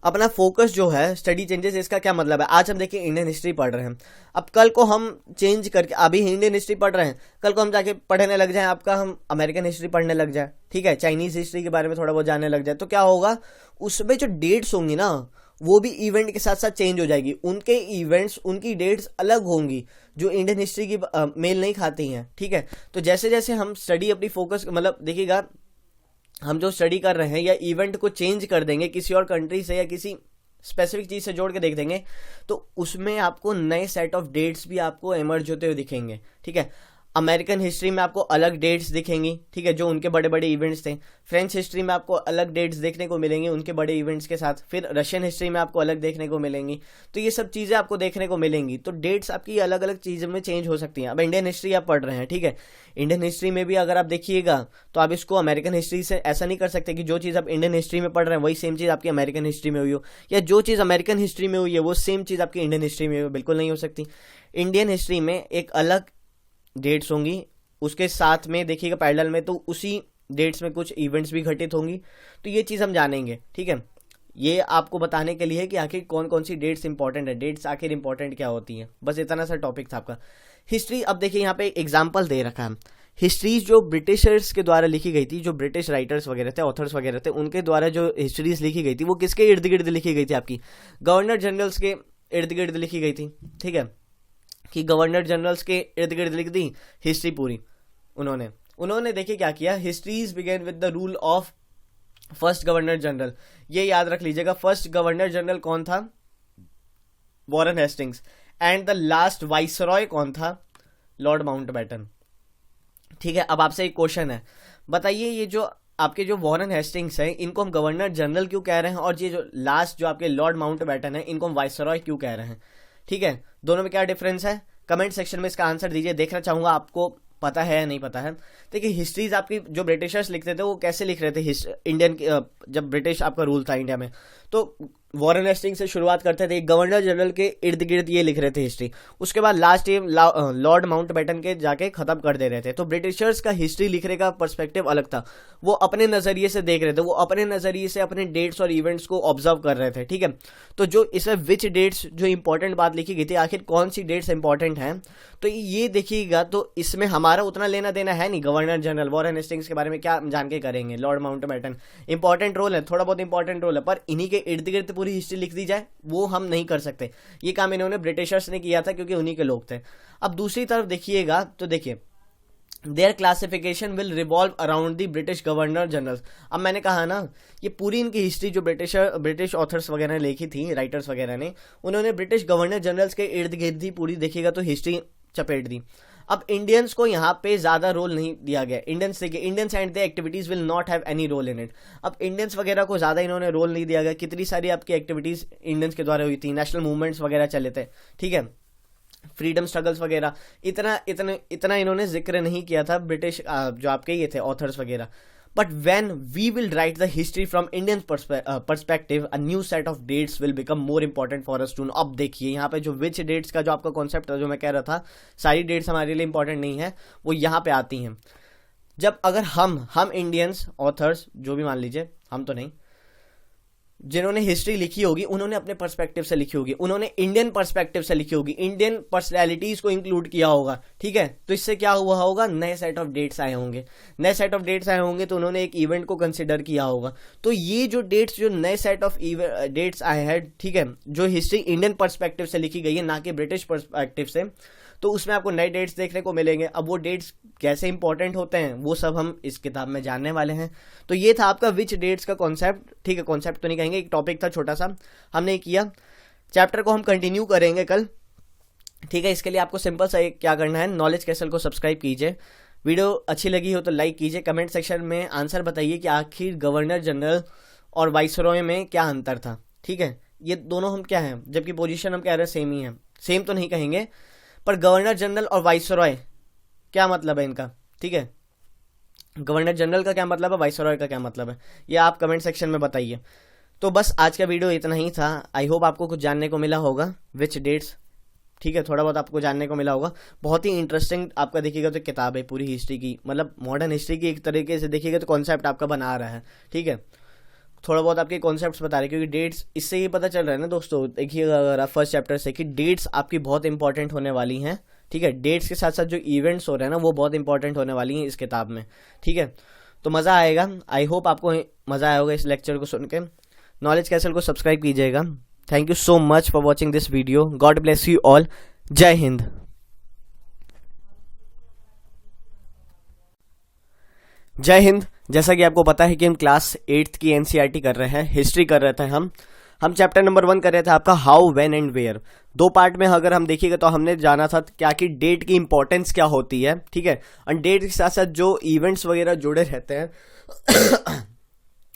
Speaker 2: अपना फोकस जो है स्टडी चेंजेस, इसका क्या मतलब है, आज हम देखिए इंडियन हिस्ट्री पढ़ रहे हैं, अब कल को हम चेंज करके अभी इंडियन हिस्ट्री पढ़ रहे हैं, कल को हम जाके पढ़ने लग जाएं आपका हम अमेरिकन हिस्ट्री पढ़ने लग जाए, ठीक है, चाइनीज हिस्ट्री के बारे में थोड़ा बहुत जानने लग जाए, तो क्या होगा, उसमें जो डेट्स होंगी ना वो भी इवेंट के साथ साथ चेंज हो जाएगी। उनके इवेंट्स, उनकी डेट्स अलग होंगी जो इंडियन हिस्ट्री की मेल नहीं खाती हैं, ठीक है। तो जैसे जैसे हम स्टडी अपनी फोकस, मतलब देखिएगा हम जो स्टडी कर रहे हैं या इवेंट को चेंज कर देंगे किसी और कंट्री से या किसी स्पेसिफिक चीज से जोड़ के देख देंगे, तो उसमें आपको नए सेट ऑफ डेट्स भी आपको एमर्ज होते हुए दिखेंगे, ठीक है। अमेरिकन हिस्ट्री में आपको अलग डेट्स दिखेंगी, ठीक है, जो उनके बड़े बड़े इवेंट्स थे। फ्रेंच हिस्ट्री में आपको अलग डेट्स देखने को मिलेंगी उनके बड़े इवेंट्स के साथ। फिर रशियन हिस्ट्री में आपको अलग देखने को मिलेंगी। तो ये सब चीज़ें आपको देखने को मिलेंगी। तो डेट्स आपकी अलग अलग चीज़ों में चेंज हो सकती हैं। अब इंडियन हिस्ट्री आप पढ़ रहे हैं, ठीक है, इंडियन हिस्ट्री में भी अगर आप देखिएगा तो आप इसको अमेरिकन हिस्ट्री से ऐसा नहीं कर सकते कि जो चीज़ आप इंडियन हिस्ट्री में पढ़ रहे हैं वही सेम चीज़ आपकी अमेरिकन हिस्ट्री में हुई हो, या जो चीज़ अमेरिकन हिस्ट्री में हुई है वो सेम चीज़ आपकी इंडियन हिस्ट्री में बिल्कुल नहीं हो सकती। इंडियन हिस्ट्री में एक अलग डेट्स होंगी, उसके साथ में देखिएगा पैरेलल में तो उसी डेट्स में कुछ इवेंट्स भी घटित होंगी। तो ये चीज़ हम जानेंगे, ठीक है। ये आपको बताने के लिए कि आखिर कौन कौन सी डेट्स इंपॉर्टेंट है, डेट्स आखिर इंपॉर्टेंट क्या होती हैं, बस इतना सा टॉपिक था आपका हिस्ट्री। अब देखिए यहाँ पे एग्जाम्पल दे रखा है, हिस्ट्रीज जो ब्रिटिशर्स के द्वारा लिखी गई थी, जो ब्रिटिश राइटर्स वगैरह थे, ऑथर्स वगैरह थे, उनके द्वारा जो हिस्ट्रीज लिखी गई थी वो किसके इर्द गिर्द लिखी गई थी, आपकी गवर्नर जनरल्स के इर्द गिर्द लिखी गई थी, ठीक है, कि गवर्नर जनरल्स के इर्द गिर्द लिख दी हिस्ट्री पूरी उन्होंने देखिए क्या किया, histories began with the rule of first governor general. ये याद रख लीजिएगा, फर्स्ट गवर्नर जनरल कौन था, Warren Hastings, and the last viceroy कौन था, लॉर्ड माउंटबेटन, ठीक है। अब आपसे एक क्वेश्चन है, बताइए ये जो आपके जो वॉरेन हेस्टिंग्स हैं इनको हम गवर्नर जनरल क्यों कह रहे हैं, और ये जो लास्ट जो आपके लॉर्ड माउंटबेटन है इनको हम वाइसरॉय क्यों कह रहे हैं, ठीक है, दोनों में क्या डिफरेंस है, कमेंट सेक्शन में इसका आंसर दीजिए। देखना चाहूंगा आपको पता है या नहीं पता है। देखिए हिस्ट्रीज आपकी जो ब्रिटिशर्स लिखते थे वो कैसे लिख रहे थे, इंडियन जब ब्रिटिश आपका रूल था इंडिया में, तो वॉरेन हेस्टिंग्स से शुरुआत करते थे, गवर्नर जनरल के इर्द गिर्द ये लिख रहे थे हिस्ट्री, उसके बाद लास्ट ये लॉर्ड माउंटबेटन के जाके खत्म कर दे रहे थे। तो ब्रिटिशर्स का हिस्ट्री लिखने का पर्सपेक्टिव अलग था, वो अपने नजरिए से देख रहे थे, वो अपने नजरिए से अपने डेट्स और इवेंट्स को ऑब्जर्व कर रहे थे, ठीक है। तो जो इसमें विच डेट्स जो इंपॉर्टेंट बात लिखी गई थी, आखिर कौन सी डेट्स इंपॉर्टेंट हैं, तो ये देखिएगा। तो इसमें हमारा उतना लेना देना है नहीं, गवर्नर जनरल वॉरेन हेस्टिंग्स के बारे में क्या जान के करेंगे, लॉर्ड माउंटबेटन इंपॉर्टेंट रोल है, थोड़ा बहुत इंपॉर्टेंट रोल है, पर इन्हीं के इर्द गिर्द पूरी हिस्ट्री लिख दी जाए वो हम नहीं कर सकते। ये काम इन्होंने ब्रिटिशर्स ने किया था क्योंकि उन्हीं के लोग थे। अब दूसरी तरफ देखिएगा तो देखिए there classification will revolve around the British governor general. अब मैंने कहा ना ये पूरी इनकी हिस्ट्री जो ब्रिटिश ऑथर्स वगैरह ने लिखी थी, राइटर्स वगैरह ने, उन्होंने ब्रिटिश गवर्नर जनरल्स के इर्द गिर्द ही पूरी देखिएगा तो हिस्ट्री चपेट दी। अब इंडियंस को यहाँ पे ज्यादा रोल नहीं दिया गया, Indians and the activities will not have any role in it. अब इंडियंस वगैरह को ज्यादा इन्होंने रोल नहीं दिया गया, कितनी सारी आपकी एक्टिविटीज इंडियंस के द्वारा हुई थी, नेशनल मूवमेंट्स वगैरह चले थे, ठीक है, फ्रीडम स्ट्रगल्स वगैरह, इतना इन्होंने जिक्र नहीं किया था ब्रिटिश जो आपके ये थे ऑथर्स वगैरह। But when we will write the history from Indian perspective, a new set of dates will become more important for us to know. अब देखिए यहाँ पे जो विच डेट्स का जो आपका कॉन्सेप्ट था, जो मैं कह रहा था सारी डेट्स हमारे लिए इंपॉर्टेंट नहीं है, वो यहाँ पे आती हैं। जब अगर हम इंडियंस ऑथर्स जो भी मान लीजिए, हम तो नहीं, जिन्होंने हिस्ट्री लिखी होगी उन्होंने अपने पर्सपेक्टिव से लिखी होगी, उन्होंने इंडियन पर्सपेक्टिव से लिखी होगी, इंडियन पर्सनैलिटीज को इंक्लूड किया होगा, ठीक है। तो इससे क्या हुआ होगा, नए सेट ऑफ डेट्स आए होंगे, तो उन्होंने एक इवेंट को कंसिडर किया होगा। तो ये जो डेट्स, जो नए सेट ऑफ डेट्स आए हैं, ठीक है, जो हिस्ट्री इंडियन पर्सपेक्टिव से लिखी गई है ना कि ब्रिटिश पर्सपेक्टिव से, तो उसमें आपको नए डेट्स देखने को मिलेंगे। अब वो डेट्स कैसे इंपॉर्टेंट होते हैं वो सब हम इस किताब में जानने वाले हैं। तो ये था आपका विच डेट्स का कॉन्सेप्ट, ठीक है, कॉन्सेप्ट तो नहीं कहेंगे, एक टॉपिक था छोटा सा, हमने किया। चैप्टर को हम कंटिन्यू करेंगे कल, ठीक है। इसके लिए आपको सिंपल सा क्या करना है, नॉलेज कैसल को सब्सक्राइब कीजिए, वीडियो अच्छी लगी हो तो लाइक कीजिए, कमेंट सेक्शन में आंसर बताइए कि आखिर गवर्नर जनरल और वाइसरॉय में क्या अंतर था, ठीक है। ये दोनों हम क्या हैं, जबकि पोजीशन हम कह रहे हैं सेम ही है, सेम तो नहीं कहेंगे, पर गवर्नर जनरल और वाइसरॉय क्या मतलब है इनका, ठीक है। गवर्नर जनरल का क्या मतलब है, वाइसरॉय का क्या मतलब है, ये आप कमेंट सेक्शन में बताइए। तो बस आज का वीडियो इतना ही था। आई होप आपको कुछ जानने को मिला होगा, विच डेट्स, ठीक है, थोड़ा बहुत आपको जानने को मिला होगा। बहुत ही इंटरेस्टिंग आपका देखिएगा तो किताब है पूरी हिस्ट्री की, मतलब मॉडर्न हिस्ट्री की एक तरीके से देखिएगा तो कॉन्सेप्ट आपका बना रहा है, ठीक है। थोड़ा बहुत आपके कॉन्सेप्ट्स बता रहे, क्योंकि डेट्स इससे ही पता चल रहा है ना दोस्तों, देखिएगा अगर आप फर्स्ट चैप्टर से कि डेट्स आपकी बहुत इंपॉर्टेंट होने वाली हैं, ठीक है। डेट्स के साथ साथ जो इवेंट्स हो रहे हैं ना वो बहुत इंपॉर्टेंट होने वाली हैं इस किताब में, ठीक है। तो मज़ा आएगा, आई होप आपको मज़ा आया होगा इस लेक्चर को सुन के। नॉलेज कैसल को सब्सक्राइब कीजिएगा। Thank you so much for watching this video. God bless you all. जय हिंद। जय हिंद। जैसा कि आपको पता है कि हम क्लास 8th की एनसीईआरटी कर रहे हैं, हिस्ट्री कर रहे थे हम चैप्टर नंबर 1 कर रहे थे आपका how, when and where. 2 part में अगर हम देखिएगा तो हमने जाना था क्या कि डेट की इंपॉर्टेंस क्या होती है, ठीक है, और डेट के साथ साथ जो इवेंट्स वगैरह जुड़े रहते हैं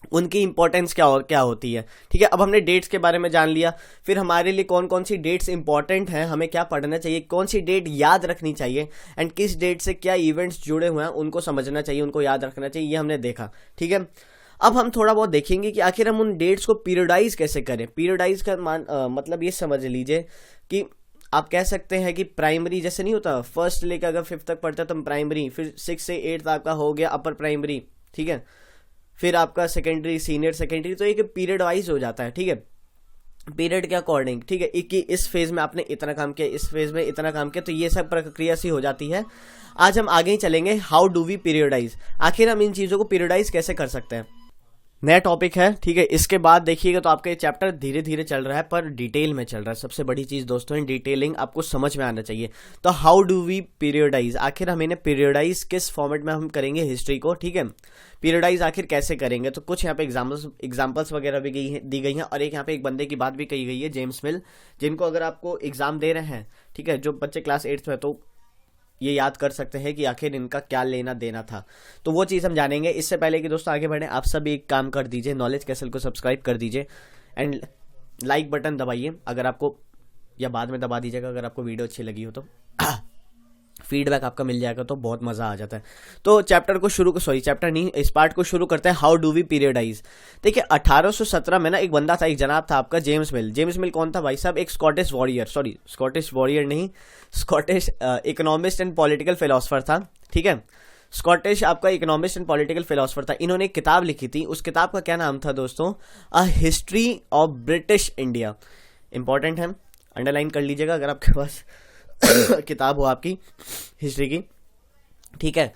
Speaker 2: उनकी इंपॉर्टेंस क्या होती है, ठीक है। अब हमने डेट्स के बारे में जान लिया, फिर हमारे लिए कौन कौन सी डेट्स इंपॉर्टेंट हैं, हमें क्या पढ़ना चाहिए, कौन सी डेट याद रखनी चाहिए, एंड किस डेट से क्या इवेंट्स जुड़े हुए हैं उनको समझना चाहिए, उनको याद रखना चाहिए, ये हमने देखा, ठीक है। अब हम थोड़ा बहुत देखेंगे कि आखिर हम उन डेट्स को पीरियडाइज कैसे करें। पीरियडाइज का मतलब ये समझ लीजिए कि आप कह सकते हैं कि प्राइमरी जैसे नहीं होता, फर्स्ट लेकर अगर 5th तक पढ़ते हैं तो प्राइमरी, फिर 6 से 8 आपका हो गया अपर प्राइमरी, ठीक है, फिर आपका सेकेंडरी, सीनियर सेकेंडरी, तो एक पीरियड वाइज हो जाता है, ठीक है, पीरियड के अकॉर्डिंग, ठीक है। इस फेज में आपने इतना काम किया, इस फेज में इतना काम किया, तो ये सब प्रक्रिया सी हो जाती है। आज हम आगे ही चलेंगे, हाउ डू वी पीरियडाइज, आखिर हम इन चीजों को पीरियडाइज कैसे कर सकते हैं, नया टॉपिक है, ठीक है। इसके बाद देखिएगा तो आपका ये चैप्टर धीरे धीरे चल रहा है पर डिटेल में चल रहा है। सबसे बड़ी चीज दोस्तों इन डिटेलिंग आपको समझ में आना चाहिए। तो हाउ डू वी पीरियडाइज, आखिर हम इन्हें पीरियडाइज किस फॉर्मेट में हम करेंगे हिस्ट्री को, ठीक है। पीरियडाइज आखिर कैसे करेंगे, तो कुछ यहाँ पे एग्जाम्पल्स वगैरह भी दी गई हैं, और एक यहाँ पे एक बंदे की बात भी कही गई है, जेम्स मिल, जिनको अगर आपको एग्जाम दे रहे हैं, ठीक है, जो बच्चे क्लास 8th में, तो ये याद कर सकते हैं कि आखिर इनका क्या लेना देना था। तो वो चीज़ हम जानेंगे। इससे पहले कि दोस्तों आगे बढ़े, आप सब एक काम कर दीजिए, नॉलेज कैसल को सब्सक्राइब कर दीजिए एंड लाइक बटन दबाइए अगर आपको, या बाद में दबा दीजिएगा अगर आपको वीडियो अच्छी लगी हो तो। फीडबैक आपका मिल जाएगा तो बहुत मजा आ जाता है। तो चैप्टर नहीं, इस पार्ट को शुरू करते हैं, हाउ डू वी पीरियडाइज। देखिए 1817 में ना एक बंदा था, एक जनाब था आपका जेम्स मिल। जेम्स मिल कौन था भाई साहब, एक Scottish economist and political philosopher था, ठीक है। स्कॉटिश आपका इकोनॉमिस्ट एंड पॉलिटिकल फिलोसफर था। इन्होंने एक किताब लिखी थी, उस किताब का क्या नाम था दोस्तों, a history of British India. Important है, अंडरलाइन कर लीजिएगा अगर आपके पास किताब हो आपकी हिस्ट्री की, ठीक है।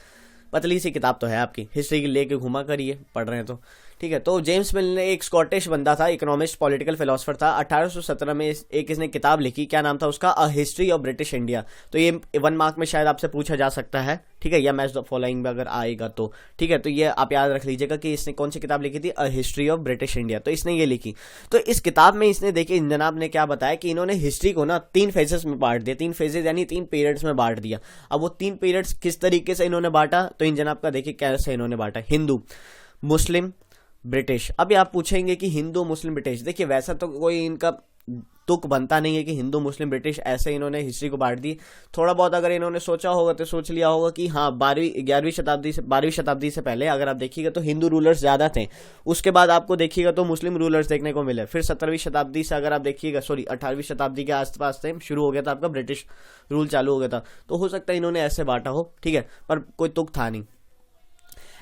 Speaker 2: पतली सी किताब तो है आपकी, हिस्ट्री की लेके घुमा करिए, पढ़ रहे हैं तो, ठीक है। तो जेम्स मिल ने एक स्कॉटिश बंदा था, इकोनॉमिस्ट पॉलिटिकल फिलोसफर था। 1817 में एक इसने किताब लिखी, क्या नाम था उसका, a history of British India. तो ये 1 मार्क में शायद आपसे पूछा जा सकता है, ठीक है, या मैच द फॉलोइंग में अगर आएगा तो, ठीक है। तो ये आप याद रख लीजिएगा कि इसने कौन सी किताब लिखी थी, a history of British India, तो इसने ये लिखी। तो इस किताब में इसने देखिए इन जनाब ने क्या बताया कि इन्होंने हिस्ट्री को ना 3 फेजेस में बांट दिया, 3 फेजेस यानी 3 पीरियड्स में बांट दिया। अब वो 3 पीरियड्स किस तरीके से इन्होंने बांटा, तो इन जनाब का देखिए कैसे इन्होंने बांटा, हिंदू, मुस्लिम, ब्रिटिश। अभी आप पूछेंगे कि हिंदू मुस्लिम ब्रिटिश, देखिए वैसा तो कोई इनका तुक बनता नहीं है कि हिंदू मुस्लिम ब्रिटिश ऐसे इन्होंने हिस्ट्री को बांट दी। थोड़ा बहुत अगर इन्होंने सोचा होगा तो सोच लिया होगा कि हाँ 12वीं शताब्दी से पहले अगर आप देखिएगा तो हिंदू रूलर्स ज्यादा थे, उसके बाद आपको देखिएगा तो मुस्लिम रूलर्स देखने को मिले। फिर 17वीं शताब्दी से अगर आप देखिएगा 18वीं शताब्दी के आसपास से शुरू हो गया था आपका ब्रिटिश रूल चालू हो गया था। तो हो सकता है इन्होंने ऐसे बांटा हो, ठीक है, पर कोई तुक था नहीं।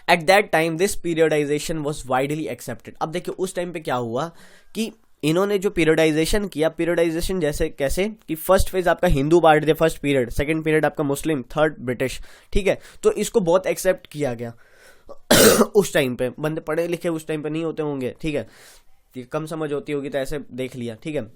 Speaker 2: At that time this periodisation was widely accepted. अब देखिए उस टाइम पे क्या हुआ कि इन्होंने जो पीरियडाइजेशन किया, पीरियडाइजेशन जैसे कैसे कि फर्स्ट फेज आपका हिंदू बांट दिया, फर्स्ट पीरियड, सेकंड पीरियड आपका मुस्लिम, थर्ड ब्रिटिश, ठीक है। तो इसको बहुत एक्सेप्ट किया गया उस टाइम पे। बंदे पढ़े लिखे उस टाइम पे नहीं होते होंगे, ठीक है, कम समझ होती होगी तो ऐसे देख लिया, ठीक है।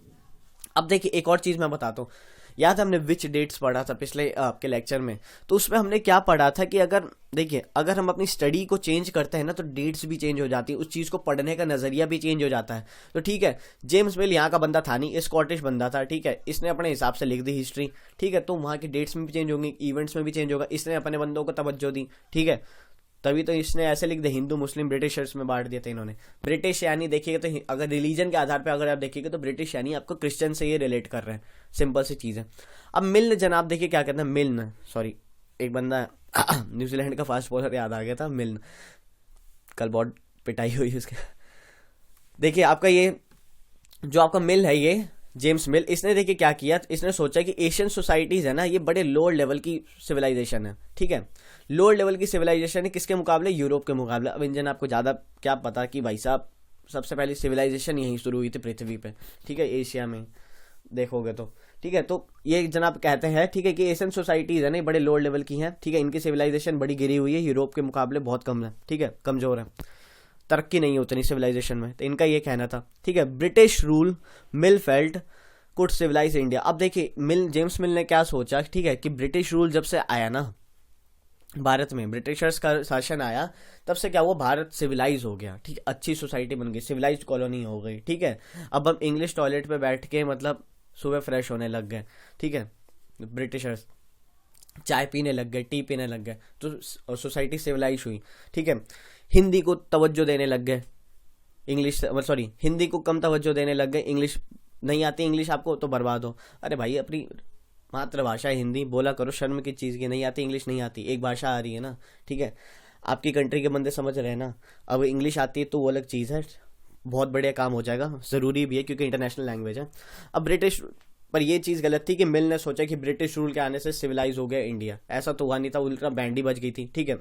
Speaker 2: अब देखिए एक और चीज मैं बताता हूँ, याद है हमने विच डेट्स पढ़ा था पिछले आपके लेक्चर में, तो उसमें हमने क्या पढ़ा था कि अगर देखिए अगर हम अपनी स्टडी को चेंज करते हैं ना तो डेट्स भी चेंज हो जाती है, उस चीज़ को पढ़ने का नज़रिया भी चेंज हो जाता है। तो ठीक है, जेम्स मिल यहाँ का बंदा था नहीं, स्कॉटिश बंदा था, ठीक है, इसने अपने हिसाब से लिख दी हिस्ट्री, ठीक है, तो वहाँ की डेट्स में भी चेंज होंगी, इवेंट्स में भी चेंज होगा, इसने अपने बंदों को तवज्जो दी, ठीक है, तभी तो इसने ऐसे लिख दिया हिंदू मुस्लिम ब्रिटिशर्स में बांट दिया था इन्होंने। ब्रिटिश यानी देखिएगा तो अगर रिलीजन के आधार पे अगर आप देखिएगा तो ब्रिटिश यानी आपको क्रिश्चियन से ये रिलेट कर रहे हैं, सिंपल सी चीज़ है। अब मिल्न जनाब देखिए क्या कहते हैं, मिल्न सॉरी एक बंदा न्यूजीलैंड का फास्ट बॉलर याद आ गया था, मिल्न, कल बहुत पिटाई हुई उसके। देखिए आपका ये जो आपका मिल है ये जेम्स मिल, इसने देखिए क्या किया, इसने सोचा कि एशियन सोसाइटीज है ना ये बड़े लोअर लेवल की सिविलाइजेशन है, ठीक है, लोअर लेवल की सिविलाइजेशन है किसके मुकाबले, यूरोप के मुकाबले। अब इंजन आपको ज़्यादा क्या पता कि भाई साहब सबसे पहले सिविलाइजेशन यहीं शुरू हुई थी पृथ्वी पे, ठीक है, एशिया में देखोगे तो, ठीक है, तो ये जनाब कहते हैं, ठीक है, कि एशियन सोसाइटीज है ना बड़े लोअर लेवल की हैं, ठीक है, इनकी सिविलाइजेशन बड़ी गिरी हुई है, यूरोप के मुकाबले बहुत कम है, ठीक है, कमजोर है, तरक्की नहीं उतनी सिविलाइजेशन में, तो इनका ये कहना था, ठीक है। British rule Mill felt could civilise India. अब देखिए जेम्स मिल ने क्या सोचा, ठीक है, कि ब्रिटिश रूल जब से आया ना भारत में, ब्रिटिशर्स का शासन आया, तब से क्या हुआ, भारत सिविलाइज हो गया, ठीक है, अच्छी सोसाइटी बन गई, सिविलाइज कॉलोनी हो गई, ठीक है। अब हम इंग्लिश टॉयलेट पे बैठ के मतलब सुबह फ्रेश होने लग गए, ठीक है, ब्रिटिशर्स चाय पीने लग गए, टी पीने लग गए, तो सोसाइटी सिविलाइज हुई, ठीक है। हिंदी को तवज्जो देने लग गए, इंग्लिश सॉरी हिंदी को कम तवज्जो देने लग गए, इंग्लिश नहीं आती, इंग्लिश आपको तो बर्बाद हो, अरे भाई अपनी मातृभाषा हिंदी बोला करो, शर्म की चीज़ की, नहीं आती इंग्लिश नहीं आती, एक भाषा आ रही है ना, ठीक है, आपकी कंट्री के बंदे समझ रहे हैं ना। अब इंग्लिश आती है तो वो अलग चीज़ है, बहुत बढ़िया काम हो जाएगा, ज़रूरी भी है क्योंकि इंटरनेशनल लैंग्वेज है। अब ब्रिटिश पर ये चीज़ गलत थी कि मिल ने सोचा कि ब्रिटिश रूल के आने से सिविलाइज हो गया इंडिया, ऐसा तो हुआ नहीं था, उल्टा बैंडी बज गई थी, ठीक है,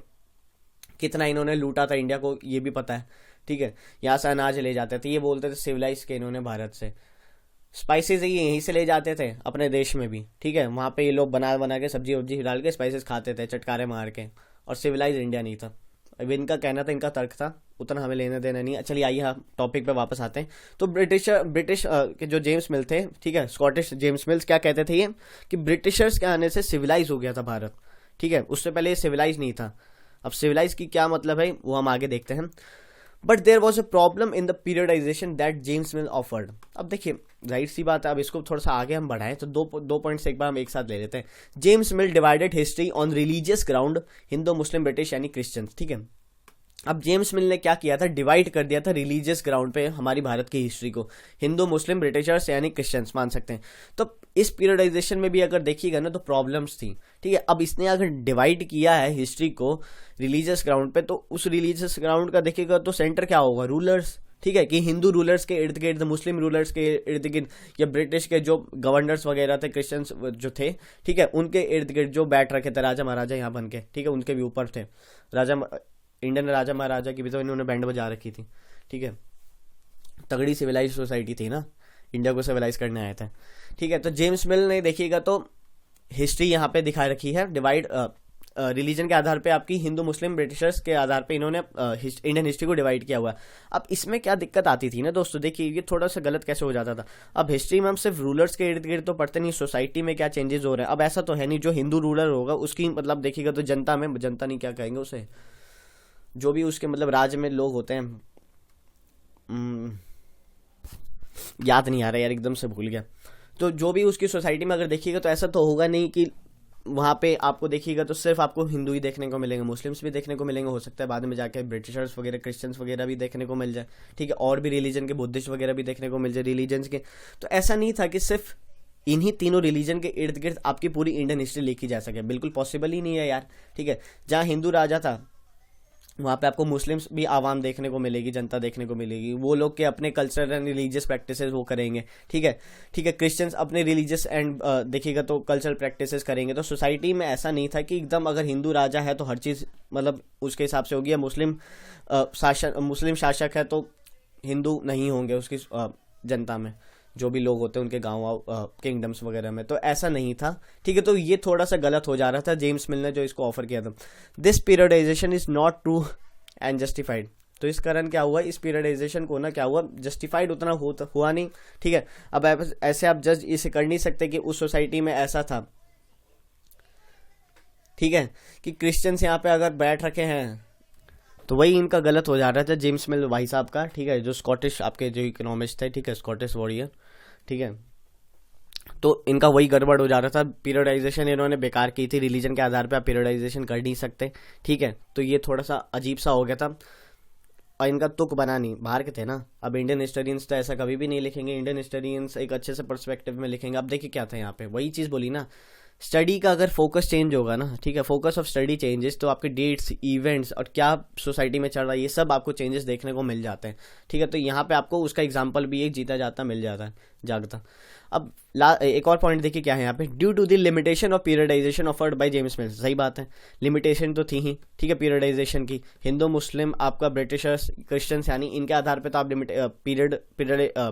Speaker 2: कितना इन्होंने लूटा था इंडिया को ये भी पता है, ठीक है, यहाँ से अनाज ले जाते थे, ये बोलते थे सिविलाइज के इन्होंने भारत से, स्पाइसेस ये यहीं से ले जाते थे अपने देश में भी, ठीक है, वहाँ पे ये लोग बना बना के सब्जी वब्जी डाल के स्पाइसेस खाते थे चटकारे मार के, और सिविलाइज इंडिया नहीं था। अब इनका कहना था, इनका तर्क था, उतना हमें लेना देना नहीं। चलिए आइए हम टॉपिक पे वापस आते हैं। तो ब्रिटिश के जो जेम्स मिल थे, ठीक है, स्कॉटिश जेम्स मिल्स क्या कहते थे ये, कि ब्रिटिशर्स के आने से सिविलाइज हो गया था भारत, ठीक है, उससे पहले ये सिविलाइज नहीं था। अब सिविलाइज की क्या मतलब है वो हम आगे देखते हैं। But there was a problem in the periodisation that James Mill offered. अब देखिए जाहिर सी बात है, अब इसको थोड़ा सा आगे हम बढ़ाएं तो दो पॉइंट्स एक बार हम एक साथ ले लेते हैं। James mill divided history on religious ground, Hindu Muslim British यानी क्रिश्चियंस, ठीक है। अब जेम्स मिल ने क्या किया था, डिवाइड कर दिया था रिलीजियस ग्राउंड पे हमारी भारत की हिस्ट्री को, हिंदू मुस्लिम ब्रिटिशर्स यानी क्रिश्चियंस मान सकते हैं। तो इस पीरियडाइजेशन में भी अगर देखिएगा ना तो प्रॉब्लम्स थी, ठीक है। अब इसने अगर डिवाइड किया है हिस्ट्री को रिलीजियस ग्राउंड पे, तो उस रिलीजियस ग्राउंड का देखिएगा तो सेंटर क्या होगा, रूलर्स, ठीक है, कि हिंदू रूलर्स के इर्द गिर्द, मुस्लिम रूलर्स के इर्द गिर्द, या ब्रिटिश के जो गवर्नर्स वगैरह थे क्रिश्चियंस जो थे, ठीक है, उनके इर्द गिर्द जो बैठ रखे थे राजा महाराजा यहाँ बन के, ठीक है, उनके भी ऊपर थे राजा, इंडियन राजा महाराजा की भी तो इन्होंने बैंड बजा रखी थी, ठीक है, तगड़ी सिविलाइज सोसाइटी थी ना, इंडिया को सिविलाइज करने आए थे, ठीक है। तो जेम्स मिल ने देखिएगा तो हिस्ट्री यहाँ पे दिखा रखी है, डिवाइड रिलीजन के आधार पे, आपकी हिंदू मुस्लिम ब्रिटिशर्स के आधार पे इन्होंने इंडियन हिस्ट्री को डिवाइड किया हुआ है। अब इसमें क्या दिक्कत आती थी ना दोस्तों, देखिए ये थोड़ा सा गलत कैसे हो जाता था। अब हिस्ट्री में हम सिर्फ रूलर्स के इर्द गिर्द तो पढ़ते नहीं, सोसाइटी में क्या चेंजेस हो रहे हैं। अब ऐसा तो है नहीं, जो हिंदू रूलर होगा उसकी मतलब देखिएगा तो जनता में, जनता नहीं क्या कहेंगे उसे, जो भी उसके मतलब राज्य में लोग होते हैं, याद नहीं आ रहा यार, एकदम से भूल गया। तो जो भी उसकी सोसाइटी में अगर देखिएगा तो ऐसा तो होगा नहीं कि वहाँ पे आपको देखिएगा तो सिर्फ आपको हिंदू ही देखने को मिलेंगे, मुस्लिम्स भी देखने को मिलेंगे, हो सकता है बाद में जाके ब्रिटिशर्स वगैरह क्रिश्चियंस वगैरह भी देखने को मिल जाए, ठीक है, और भी रिलीजन के बुद्धिस्ट वगैरह भी देखने को मिल जाए रिलीजन्स के। तो ऐसा नहीं था कि सिर्फ इन्हीं तीनों रिलीजन के इर्द गिर्द आपकी पूरी इंडियन हिस्ट्री लिखी जा सके, बिल्कुल पॉसिबल ही नहीं है यार, ठीक है। जहाँ हिंदू राजा था वहाँ पे आपको मुस्लिम्स भी आवाम देखने को मिलेगी, जनता देखने को मिलेगी, वो लोग के अपने कल्चरल एंड रिलीजियस प्रैक्टिसेस वो करेंगे, ठीक है, ठीक है। क्रिश्चियंस अपने रिलीजियस एंड देखिएगा तो कल्चरल प्रैक्टिसेस करेंगे। तो सोसाइटी में ऐसा नहीं था कि एकदम अगर हिंदू राजा है तो हर चीज़ मतलब उसके हिसाब से होगी, या मुस्लिम शासक है तो हिंदू नहीं होंगे उसकी जनता में, जो भी लोग होते हैं उनके गाँव किंगडम्स वगैरह में, तो ऐसा नहीं था, ठीक है। तो ये थोड़ा सा गलत हो जा रहा था जेम्स मिल ने जो इसको ऑफर किया था। This periodisation is not true and justified, तो इस कारण क्या हुआ, इस पीरियडाइजेशन को ना क्या हुआ, जस्टिफाइड उतना हुआ नहीं, ठीक है। अब ऐसे आप जज इसे कर नहीं सकते कि उस सोसाइटी में ऐसा था, ठीक है, कि क्रिश्चियंस यहाँ पे अगर बैठ रखे हैं तो वही इनका गलत हो जा रहा था, जेम्स मिल भाई साहब का, ठीक है, जो स्कॉटिश आपके जो इकोनॉमिस्ट थे, ठीक है, स्कॉटिश वॉरियर, ठीक है, तो इनका वही गड़बड़ हो जा रहा था। पीरियडाइजेशन इन्होंने बेकार की थी, रिलीजन के आधार पे आप पीरियडाइजेशन कर नहीं सकते, ठीक है, तो ये थोड़ा सा अजीब सा हो गया था, और इनका तुक बना नहीं, बाहर के थे ना। अब इंडियन हिस्टोरियंस तो ऐसा कभी भी नहीं लिखेंगे, इंडियन हिस्टोरियंस एक अच्छे से पर्सपेक्टिव में लिखेंगे। अब देखिए क्या था यहाँ पे, वही चीज़ बोली ना, स्टडी का अगर फोकस चेंज होगा ना, ठीक है, फोकस ऑफ स्टडी चेंजेस, तो आपके डेट्स, इवेंट्स और क्या सोसाइटी में चल रहा है ये सब आपको चेंजेस देखने को मिल जाते हैं, ठीक है। तो यहाँ पे आपको उसका एग्जांपल भी एक जीता जाता मिल जाता है, जागता। अब एक और पॉइंट देखिए क्या है यहाँ पे, due to the limitation of periodisation offered by James Mill, सही बात है, लिमिटेशन तो थी ही, ठीक है, पीरियडाइजेशन की, हिंदू मुस्लिम आपका ब्रिटिशर्स क्रिश्चियंस यानी इनके आधार पे तो आप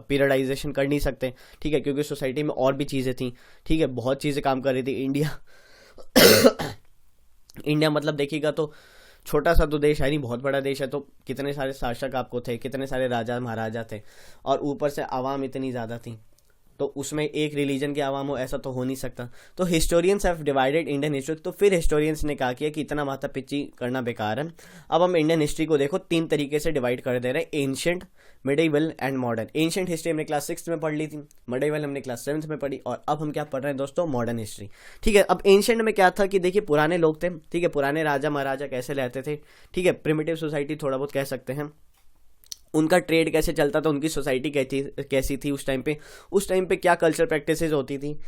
Speaker 2: पीरियडाइजेशन कर नहीं सकते, ठीक है, क्योंकि सोसाइटी में और भी चीज़ें थी, ठीक है, बहुत चीज़ें काम कर रही थी। इंडिया मतलब देखिएगा तो छोटा सा तो देश है नहीं, बहुत बड़ा देश है, तो कितने सारे शासक आपको थे, कितने सारे राजा महाराजा थे, और ऊपर से आवाम इतनी ज़्यादा थी, तो उसमें एक रिलीजन के आवाम हो ऐसा तो हो नहीं सकता। तो historians have divided Indian history, तो फिर हिस्टोरियंस ने कहा किया कि इतना माथापिच्ची करना बेकार है। अब हम इंडियन हिस्ट्री को देखो 3 तरीके से डिवाइड कर दे रहे हैं, ancient, medieval and modern. Ancient history हमने क्लास 6 में पढ़ ली थी, मिडिवल हमने क्लास 7 में पढ़ी, और अब हम क्या पढ़ रहे हैं दोस्तों, मॉडर्न हिस्ट्री, ठीक है। अब एंशिएंट में क्या था कि देखिए पुराने लोग थे, ठीक है, पुराने राजा महाराजा कैसे रहते थे, ठीक है, प्रिमिटिव सोसाइटी थोड़ा बहुत कह सकते हैं, उनका ट्रेड कैसे चलता था, उनकी सोसाइटी कैसी थी उस टाइम पे क्या कल्चर प्रैक्टिसेस होती थी।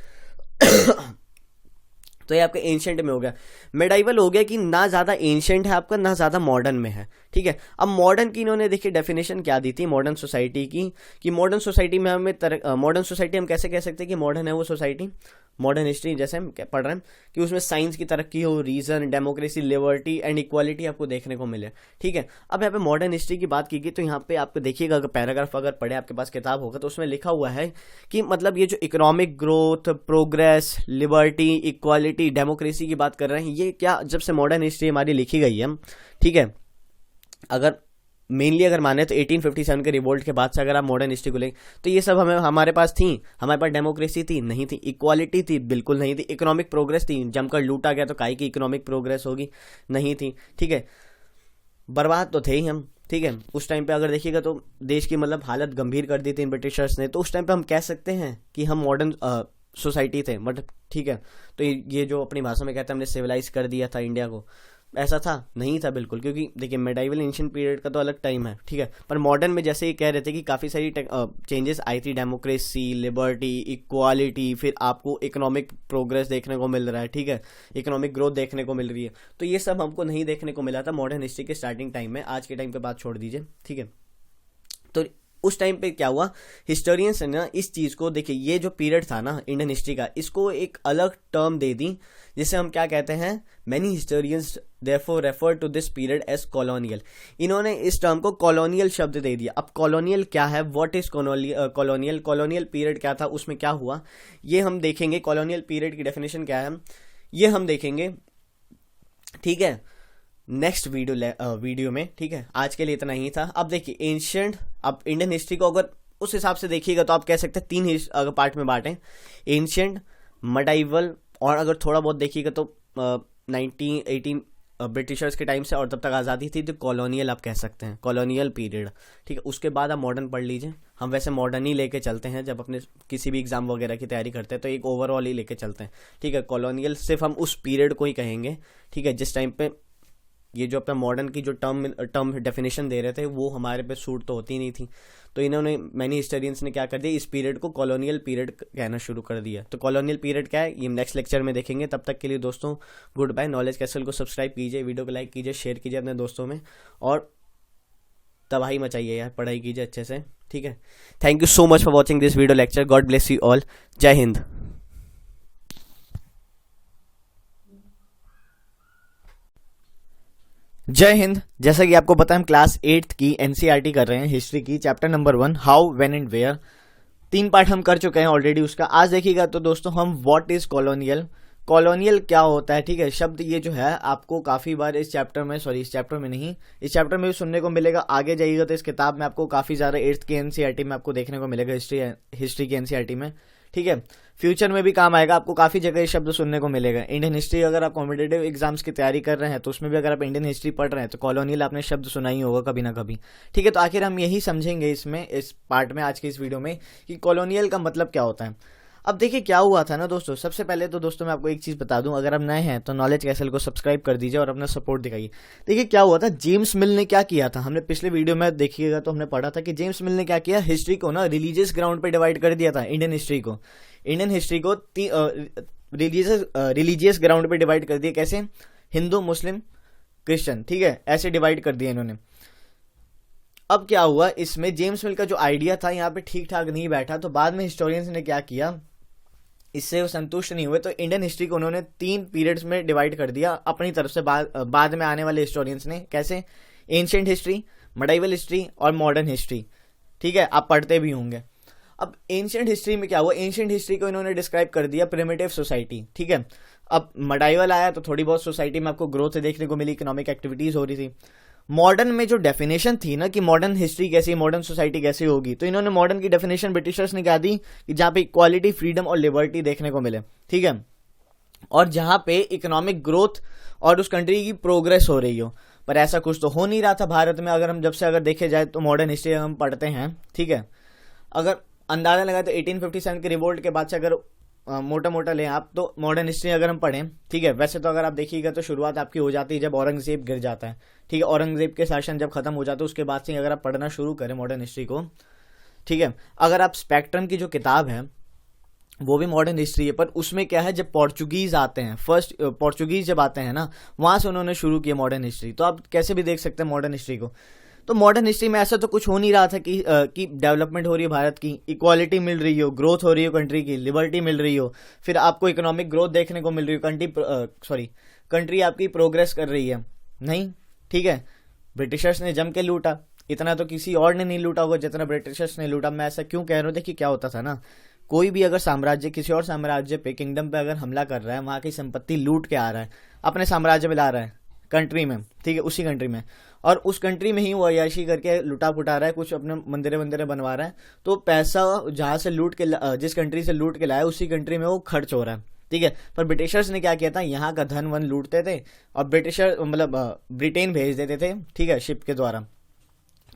Speaker 2: तो ये आपका एंशिएंट में हो गया। मिडाइवल हो गया कि ना ज़्यादा एंशिएंट है आपका, ना ज़्यादा मॉडर्न में है, ठीक है। अब मॉडर्न की इन्होंने देखिए डेफिनेशन क्या दी थी मॉडर्न सोसाइटी की, कि मॉडर्न सोसाइटी में हमें मॉडर्न सोसाइटी हम कैसे कह सकते हैं कि मॉडर्न है वो सोसाइटी, मॉडर्न हिस्ट्री जैसे हम पढ़ रहे हैं कि उसमें साइंस की तरक्की हो, reason, democracy, liberty and equality आपको देखने को मिले, ठीक है। अब यहाँ पे मॉडर्न हिस्ट्री की बात की गई, तो यहाँ पे आपको देखिएगा अगर पैराग्राफ अगर पढ़े आपके पास किताब होगा तो उसमें लिखा हुआ है कि मतलब ये जो economic growth, progress, liberty, equality, democracy की बात कर रहे हैं, ये क्या जब से मॉडर्न हिस्ट्री हमारी लिखी गई है, ठीक है, अगर मेनली अगर माने तो 1857 के रिवोल्ट के बाद से अगर आप मॉडर्न हिस्ट्री को लें तो ये सब हमारे पास थी, हमारे पास डेमोक्रेसी थी नहीं थी, इक्वालिटी थी बिल्कुल नहीं थी, इकोनॉमिक प्रोग्रेस थी, जमकर लूटा गया तो काहे की इकोनॉमिक प्रोग्रेस होगी, नहीं थी, ठीक है, बर्बाद तो थे ही हम, ठीक है। उस टाइम पे अगर देखिएगा तो देश की मतलब हालत गंभीर कर दी थी ब्रिटिशर्स ने, तो उस टाइम पे हम कह सकते हैं कि हम मॉडर्न सोसाइटी थे, बट ठीक है, तो ये जो अपनी भाषा में कहते हैं हमने सिविलाइज कर दिया था इंडिया को, ऐसा था नहीं था बिल्कुल, क्योंकि देखिए मिडाइवल एंशिएंट पीरियड का तो अलग टाइम है, ठीक है, पर मॉडर्न में जैसे ये कह रहे थे कि काफ़ी सारी चेंजेस आई थी, डेमोक्रेसी, लिबर्टी, इक्वालिटी, फिर आपको इकोनॉमिक प्रोग्रेस देखने को मिल रहा है, ठीक है, इकोनॉमिक ग्रोथ देखने को मिल रही है, तो ये सब हमको नहीं देखने को मिला था मॉडर्न हिस्ट्री के स्टार्टिंग टाइम में। आज के टाइम पे बात छोड़ दीजिए, ठीक है। तो उस टाइम पे क्या हुआ, हिस्टोरियंस ने ना इस चीज़ को, देखिए ये जो पीरियड था ना इंडियन हिस्ट्री का, इसको एक अलग टर्म दे दी, जिसे हम क्या कहते हैं, many historians therefore refer to this period as colonial. इन्होंने इस टर्म को कॉलोनियल शब्द दे दिया। अब कॉलोनियल क्या है, what is colonial, colonial period क्या था, उसमें क्या हुआ, ये हम देखेंगे। कॉलोनियल पीरियड की डेफिनेशन क्या है ये हम देखेंगे, ठीक है, नेक्स्ट वीडियो में, ठीक है। आज के लिए इतना ही था। अब देखिए एंशिएंट, अब इंडियन हिस्ट्री को अगर उस हिसाब से देखिएगा तो आप कह सकते हैं 3 अगर पार्ट में बांटें, एंशिएंट, मिडाइवल, और अगर थोड़ा बहुत देखिएगा तो 1918 ब्रिटिशर्स के टाइम से और तब तक आज़ादी थी, तो कॉलोनियल आप कह सकते हैं, कॉलोनियल पीरियड, ठीक है। उसके बाद आप मॉडर्न पढ़ लीजिए, हम वैसे मॉडर्न ही लेके चलते हैं जब अपने किसी भी एग्जाम वगैरह की तैयारी करते हैं, तो एक ओवरऑल ही लेके चलते हैं, ठीक है। कॉलोनियल सिर्फ हम उस पीरियड को ही कहेंगे, ठीक है, जिस टाइम पे ये जो अपना मॉडर्न की जो टर्म डेफिनेशन दे रहे थे वो हमारे पे सूट तो होती नहीं थी, तो इन्होंने मैनी हिस्टोरियंस ने क्या कर दिया, इस पीरियड को कॉलोनियल पीरियड कहना शुरू कर दिया। तो कॉलोनियल पीरियड क्या है ये नेक्स्ट लेक्चर में देखेंगे। तब तक के लिए दोस्तों गुड बाय। नॉलेज कैसल को सब्सक्राइब कीजिए, वीडियो को लाइक कीजिए, शेयर कीजिए अपने दोस्तों में, और तबाही मचाइए यार, पढ़ाई कीजिए अच्छे से, ठीक है। Thank you so much for watching this video lecture. God bless you all. जय हिंद।
Speaker 1: जय हिंद। जैसा कि आपको पता है हम क्लास 8th की एनसीईआरटी कर रहे हैं, हिस्ट्री की, chapter number 1 how, when and where. 3 part हम कर चुके हैं ऑलरेडी उसका। आज देखिएगा तो दोस्तों हम व्हाट इज कॉलोनियल कॉलोनियल क्या होता है, ठीक है, शब्द ये जो है आपको काफी बार इस चैप्टर में, सॉरी इस चैप्टर में नहीं, इस चैप्टर में भी सुनने को मिलेगा। आगे जाइएगा तो इस किताब में आपको काफी ज्यादा 8th की एनसीईआरटी में आपको देखने को मिलेगा, हिस्ट्री की एनसीईआरटी में, ठीक है। फ्यूचर में भी काम आएगा, आपको काफी जगह ये शब्द सुनने को मिलेगा। इंडियन हिस्ट्री अगर आप कॉम्पिटेटिव एग्जाम्स की तैयारी कर रहे हैं तो उसमें भी अगर आप इंडियन हिस्ट्री पढ़ रहे हैं तो कॉलोनियल आपने शब्द सुना ही होगा कभी ना कभी, ठीक है। तो आखिर हम यही समझेंगे इसमें, इस पार्ट में, आज के इस वीडियो में, कि कॉलोनियल का मतलब क्या होता है। अब देखिए क्या हुआ था ना दोस्तों, सबसे पहले तो दोस्तों मैं आपको एक चीज बता दूं, अगर आप नए हैं तो नॉलेज कैसल को सब्सक्राइब कर दीजिए और अपना सपोर्ट दिखाइए। देखिए क्या हुआ था, जेम्स मिल ने क्या किया था, हमने पिछले वीडियो में देखिएगा तो हमने पढ़ा था कि जेम्स मिल ने क्या किया, हिस्ट्री को ना रिलीजियस ग्राउंड पे डिवाइड कर दिया था। इंडियन हिस्ट्री को रिलीजियस ग्राउंड पे डिवाइड कर दिया। कैसे? हिंदू, मुस्लिम, क्रिश्चियन, ठीक है, ऐसे डिवाइड कर दिया इन्होंने। अब क्या हुआ, इसमें जेम्स मिल का जो आइडिया था यहाँ पे ठीक ठाक नहीं बैठा, तो बाद में हिस्टोरियंस ने क्या किया, इससे वो संतुष्ट नहीं हुए तो इंडियन हिस्ट्री को उन्होंने 3 पीरियड्स में डिवाइड कर दिया अपनी तरफ से। बाद में आने वाले हिस्टोरियंस ने। कैसे? एंशिएंट हिस्ट्री, मिडाइवल हिस्ट्री और मॉडर्न हिस्ट्री, ठीक है, आप पढ़ते भी होंगे। अब एंशिएंट हिस्ट्री में क्या हुआ, एंशिएंट हिस्ट्री को इन्होंने डिस्क्राइब कर दिया प्रिमिटिव सोसाइटी, ठीक है। अब मिडाइवल आया तो थोड़ी बहुत सोसाइटी में आपको ग्रोथ देखने को मिली, इकोनॉमिक एक्टिविटीज हो रही थी। मॉडर्न में जो डेफिनेशन थी ना कि मॉडर्न हिस्ट्री कैसी, मॉडर्न सोसाइटी कैसी होगी, तो इन्होंने मॉडर्न की डेफिनेशन ब्रिटिशर्स ने क्या दी कि जहां पे इक्वालिटी, फ्रीडम और लिबर्टी देखने को मिले, ठीक है, और जहां पे इकोनॉमिक ग्रोथ और उस कंट्री की प्रोग्रेस हो रही हो। पर ऐसा कुछ तो हो नहीं रहा था भारत में। अगर हम जब से अगर देखे जाए तो मॉडर्न हिस्ट्री हम पढ़ते हैं, ठीक है, अगर अंदाजा लगाए तो 1857 के रिवोल्ट के बाद से अगर मोटा मोटा लें आप तो मॉडर्न हिस्ट्री अगर हम पढ़ें, ठीक है, वैसे तो अगर आप देखिएगा तो शुरुआत आपकी हो जाती है जब औरंगजेब गिर जाता है, ठीक है, औरंगजेब के शासन जब खत्म हो जाता है उसके बाद से अगर आप पढ़ना शुरू करें मॉडर्न हिस्ट्री को, ठीक है। अगर आप स्पेक्ट्रम की जो किताब है वो भी मॉडर्न हिस्ट्री है, पर उसमें क्या है, जब पोर्चुगीज आते हैं, फर्स्ट पोर्चुगीज जब आते हैं ना, वहां से उन्होंने शुरू किया मॉडर्न हिस्ट्री। तो आप कैसे भी देख सकते हैं मॉडर्न हिस्ट्री को। तो मॉडर्न हिस्ट्री में ऐसा तो कुछ हो नहीं रहा था कि डेवलपमेंट हो रही है भारत की, इक्वालिटी मिल रही हो, ग्रोथ हो रही हो कंट्री की, लिबर्टी मिल रही हो, फिर आपको इकोनॉमिक ग्रोथ देखने को मिल रही हो, कंट्री आपकी प्रोग्रेस कर रही है, नहीं, ठीक है। ब्रिटिशर्स ने जम के लूटा, इतना तो किसी और ने नहीं लूटा होगा जितना ब्रिटिशर्स ने लूटा। मैं ऐसा क्यों कह रहा हूँ, देखिए क्या होता था ना, कोई भी अगर साम्राज्य किसी और साम्राज्य पे, किंगडम पे अगर हमला कर रहा है, वहां की संपत्ति लूट के आ रहा है, अपने साम्राज्य में ला रहा है, कंट्री में, ठीक है, उसी कंट्री में, और उस कंट्री में ही वो अय्याशी करके लुटा पुटा रहा है, कुछ अपने मंदिरे वंदिरे बनवा रहा है, तो पैसा जहां से लूट के, जिस कंट्री से लूट के लाया उसी कंट्री में वो खर्च हो रहा है, ठीक है। पर ब्रिटिशर्स ने क्या किया था, यहाँ का धन वन लूटते थे और ब्रिटेन भेज देते थे, ठीक है, शिप के द्वारा।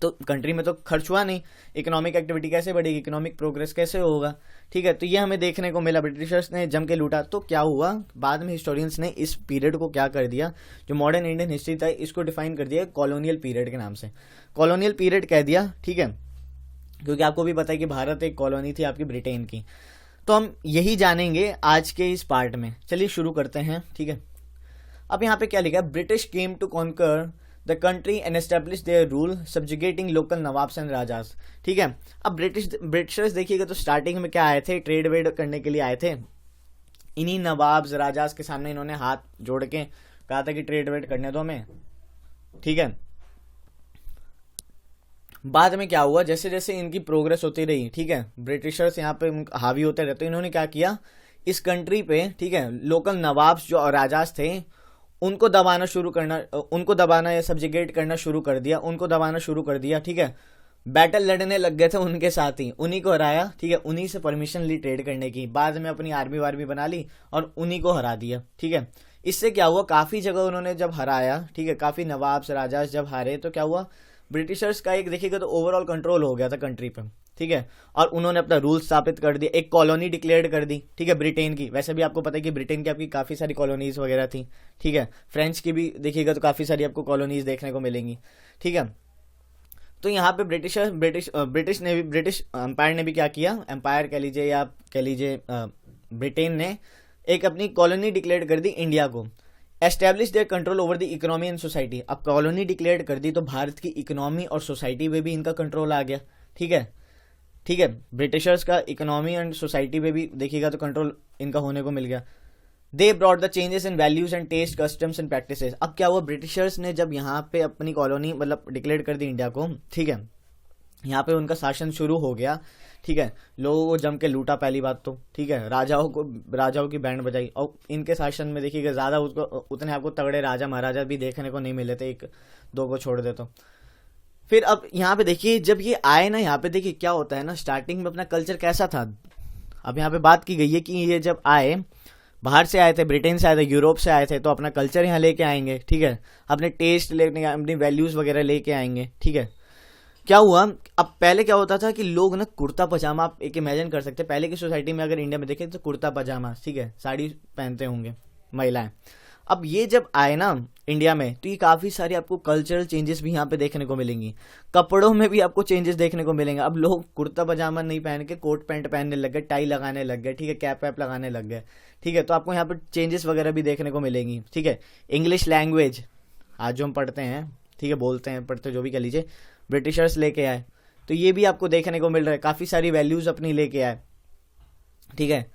Speaker 1: तो कंट्री में तो खर्च हुआ नहीं, इकोनॉमिक एक्टिविटी कैसे बढ़ेगी, इकोनॉमिक प्रोग्रेस कैसे होगा, ठीक है। तो ये हमें देखने को मिला, ब्रिटिशर्स ने जम के लूटा। तो क्या हुआ, बाद में हिस्टोरियंस ने इस पीरियड को क्या कर दिया, जो मॉडर्न इंडियन हिस्ट्री था, इसको डिफाइन कर दिया कॉलोनियल पीरियड के नाम से। कॉलोनियल पीरियड कह दिया, ठीक है, क्योंकि आपको भी पता है कि भारत एक कॉलोनी थी आपकी ब्रिटेन की। तो हम यही जानेंगे आज के इस पार्ट में। चलिए शुरू करते हैं, ठीक है। अब यहाँ पे क्या लिखा है, British came to conquer the country and establish their rule subjugating local nawabs and rajas, ठीक है। अब ब्रिटिशर्स देखिएगा तो स्टार्टिंग में क्या आए थे, ट्रेड वेड करने के लिए आए थे। इन्हीं नवाब्स राजास के सामने इन्होंने हाथ जोड़ के कहा था कि ट्रेड वेड करने दो हमें, ठीक है। बाद में क्या हुआ, जैसे जैसे इनकी प्रोग्रेस होती रही, ठीक है, ब्रिटिशर्स यहाँ पे हावी होते रहते, इन्होंने क्या किया, इस कंट्री पे, ठीक है, लोकल नवाब्स जो राजास थे उनको दबाना या सब्जुगेट करना शुरू कर दिया, उनको दबाना शुरू कर दिया, ठीक है। बैटल लड़ने लग गए थे उनके साथ ही, उन्हीं को हराया, ठीक है, उन्हीं से परमिशन ली ट्रेड करने की, बाद में अपनी आर्मी वार्मी बना ली और उन्हीं को हरा दिया, ठीक है। इससे क्या हुआ, काफी जगह उन्होंने जब हराया, ठीक है, काफी नवाब्स राजा जब हारे तो क्या हुआ, ब्रिटिशर्स का एक देखिएगा तो ओवरऑल कंट्रोल हो गया था कंट्री पे, ठीक है, और उन्होंने अपना रूल स्थापित कर दिया, एक कॉलोनी डिक्लेयर कर दी, ठीक है, ब्रिटेन की। वैसे भी आपको पता है कि ब्रिटेन की आपकी काफी सारी कॉलोनीज वगैरह थी, ठीक है, फ्रेंच की भी देखिएगा तो काफी सारी आपको कॉलोनीज देखने को मिलेंगी, ठीक है। तो यहाँ पे ब्रिटिश एम्पायर ने भी क्या किया, एम्पायर कह लीजिए या कह लीजिए ब्रिटेन ने एक अपनी कॉलोनी डिक्लेयर कर दी इंडिया को। Establish their control over the economy and society. अब कॉलोनी डिक्लेयर कर दी तो भारत की इकोनॉमी और सोसाइटी पे भी इनका कंट्रोल आ गया, ठीक है, ठीक है। ब्रिटिशर्स का इकोनॉमी एंड सोसाइटी पे भी देखिएगा तो कंट्रोल इनका होने को मिल गया। They brought the changes in values and taste, customs and practices. अब क्या हुआ, ब्रिटिशर्स ने जब यहाँ पे अपनी कॉलोनी डिक्लेयर कर दी इंडिया को, ठीक है, यहाँ पे उनका शासन शुरू हो गया, ठीक है, लोगों को जम के लूटा पहली बात तो, ठीक है, राजाओं की बैंड बजाई, और इनके शासन में देखिएगा ज़्यादा उसको उतने आपको तगड़े राजा महाराजा भी देखने को नहीं मिले थे, एक दो को छोड़ दे तो। फिर अब यहाँ पे देखिए जब ये आए ना, यहाँ पे देखिए क्या होता है ना, स्टार्टिंग में अपना कल्चर कैसा था। अब यहाँ पे बात की गई है कि ये जब आए, बाहर से आए थे, ब्रिटेन से आए थे, यूरोप से आए थे, तो अपना कल्चर यहाँ लेके आएंगे, ठीक है, अपने टेस्ट लेके, अपनी वैल्यूज वगैरह लेके आएंगे, ठीक है। क्या हुआ, अब पहले क्या होता था कि लोग ना कुर्ता पजामा, आप एक इमेजिन कर सकते हैं पहले की सोसाइटी में, अगर इंडिया में देखें तो कुर्ता पजामा, ठीक है, साड़ी पहनते होंगे महिलाएं। अब ये जब आए ना इंडिया में, तो ये काफ़ी सारी आपको कल्चरल चेंजेस भी यहाँ पे देखने को मिलेंगी, कपड़ों में भी आपको चेंजेस देखने को मिलेंगे। अब लोग कुर्ता पजामा नहीं पहन के कोट पैंट पहनने लग गए, टाई लगाने लग गए, ठीक है, कैप वैप लगाने लग गए, ठीक है। तो आपको यहाँ पर चेंजेस वगैरह भी देखने को मिलेंगी, ठीक है। इंग्लिश लैंग्वेज आज जो हम पढ़ते हैं, ठीक है, बोलते हैं, पढ़ते जो भी कह लीजिए, ब्रिटिशर्स लेके आए, तो ये भी आपको देखने को मिल रहा है। काफ़ी सारी वैल्यूज़ अपनी लेके आए, ठीक है।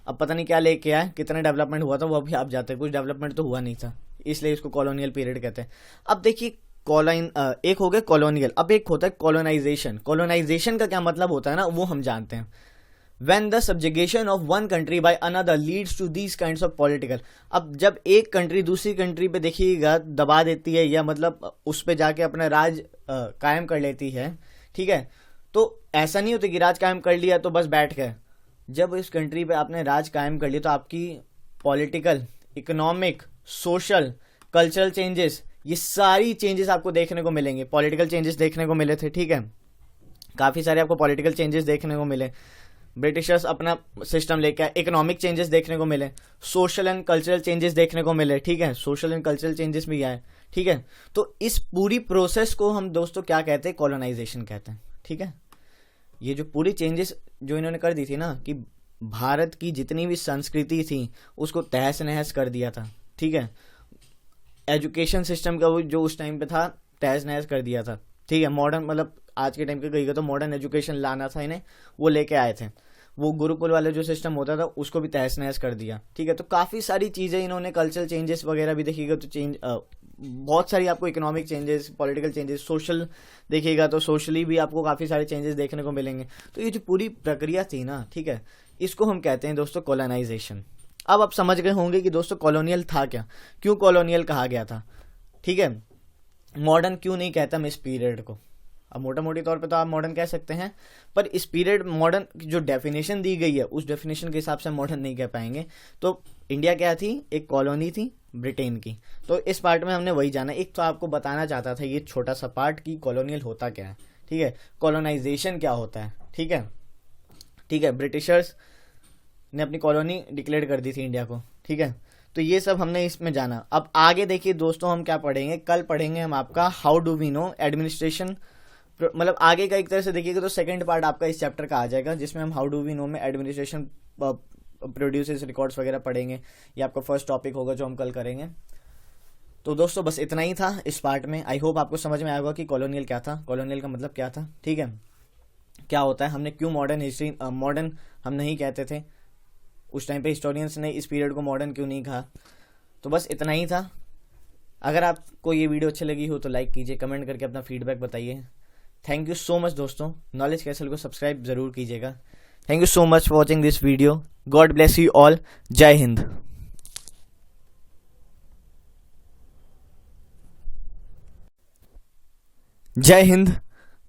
Speaker 1: अब पता नहीं क्या लेके आए, कितना डेवलपमेंट हुआ था वो अभी आप जाते हैं, कुछ डेवलपमेंट तो हुआ नहीं था, इसलिए इसको कॉलोनियल पीरियड कहते हैं। अब देखिए एक हो गया कॉलोनियल, अब एक होता है कॉलोनाइजेशन। कॉलोनाइजेशन का क्या मतलब होता है ना, वो हम जानते हैं। When the subjugation of one country by another leads to these kinds of political, अब जब एक कंट्री दूसरी कंट्री पे देखिएगा दबा देती है, या मतलब उस पे जाके अपना राज कायम कर लेती है, ठीक है, तो ऐसा नहीं होता कि राज कायम कर लिया तो बस बैठ गए। जब इस कंट्री पे आपने राज कायम कर लिया तो आपकी political, economic, social, cultural changes, ये सारी चेंजेस आपको देखने को मिलेंगे। पॉलिटिकल चेंजेस देखने को मिले थे, ठीक है, काफ़ी सारे आपको पॉलिटिकल चेंजेस देखने को मिले, ब्रिटिशर्स अपना सिस्टम लेके आए, इकोनॉमिक चेंजेस देखने को मिले, सोशल एंड कल्चरल चेंजेस देखने को मिले, ठीक है, सोशल एंड कल्चरल चेंजेस भी आए, ठीक है। तो इस पूरी प्रोसेस को हम दोस्तों क्या कहते हैं, कॉलोनाइजेशन कहते हैं, ठीक है। ये जो पूरी चेंजेस जो इन्होंने कर दी थी ना, कि भारत की जितनी भी संस्कृति थी उसको तहस नहस कर दिया था, ठीक है। एजुकेशन सिस्टम का वो जो उस टाइम पे था तहस नहस कर दिया था, ठीक है। मॉडर्न मतलब आज के टाइम पे कहिएगा तो मॉडर्न एजुकेशन लाना था इन्हें, वो लेके आए थे। वो गुरुकुल वाला जो सिस्टम होता था उसको भी तहस नहस कर दिया, ठीक है। तो काफ़ी सारी चीज़ें इन्होंने, कल्चरल चेंजेस वगैरह भी देखिएगा तो बहुत सारी आपको economic changes, political changes, social देखिएगा तो सोशली भी आपको काफ़ी सारे चेंजेस देखने को मिलेंगे। तो ये जो पूरी प्रक्रिया थी ना, ठीक है, इसको हम कहते हैं दोस्तों कॉलोनाइजेशन। अब आप समझ गए होंगे कि दोस्तों कॉलोनियल था क्या, क्यों कॉलोनियल कहा गया था, ठीक है, मॉडर्न क्यों नहीं कहता हम इस पीरियड को। अब मोटा मोटी तौर पे तो आप मॉडर्न कह सकते हैं, पर इस पीरियड मॉडर्न जो डेफिनेशन दी गई है उस डेफिनेशन के हिसाब से मॉडर्न नहीं कह पाएंगे। तो इंडिया क्या थी, एक कॉलोनी थी ब्रिटेन की। तो इस पार्ट में हमने वही जाना, एक तो आपको बताना चाहता था ये छोटा सा पार्ट कि कॉलोनियल होता क्या है, ठीक है, कॉलोनाइजेशन क्या होता है, ठीक है, ठीक है। ब्रिटिशर्स ने अपनी कॉलोनी डिक्लेयर कर दी थी इंडिया को, ठीक है। तो ये सब हमने इसमें जाना। अब आगे देखिए दोस्तों हम क्या पढ़ेंगे, कल पढ़ेंगे हम आपका how do we know administration, मतलब आगे का एक तरह से देखिएगा तो सेकंड पार्ट आपका इस चैप्टर का आ जाएगा, जिसमें हम हाउ डू वी नो में एडमिनिस्ट्रेशन प्रोड्यूसेस रिकॉर्ड्स वगैरह पढ़ेंगे। ये आपका फर्स्ट टॉपिक होगा जो हम कल करेंगे। तो दोस्तों बस इतना ही था इस पार्ट में। आई होप आपको समझ में आएगा कि कॉलोनियल क्या था, कॉलोनियल का मतलब क्या था, ठीक है, क्या होता है, हमने क्यों मॉडर्न हिस्ट्री, मॉडर्न हम नहीं कहते थे उस टाइम पे, हिस्टोरियंस ने इस पीरियड को मॉडर्न क्यों नहीं कहा। तो बस इतना ही था। अगर आपको ये वीडियो अच्छी लगी हो तो लाइक कीजिए, कमेंट करके अपना फीडबैक बताइए। थैंक यू सो मच दोस्तों। नॉलेज कैसल को सब्सक्राइब जरूर कीजिएगा। Thank you so much for watching this video. God bless you all. जय हिंद। जय हिंद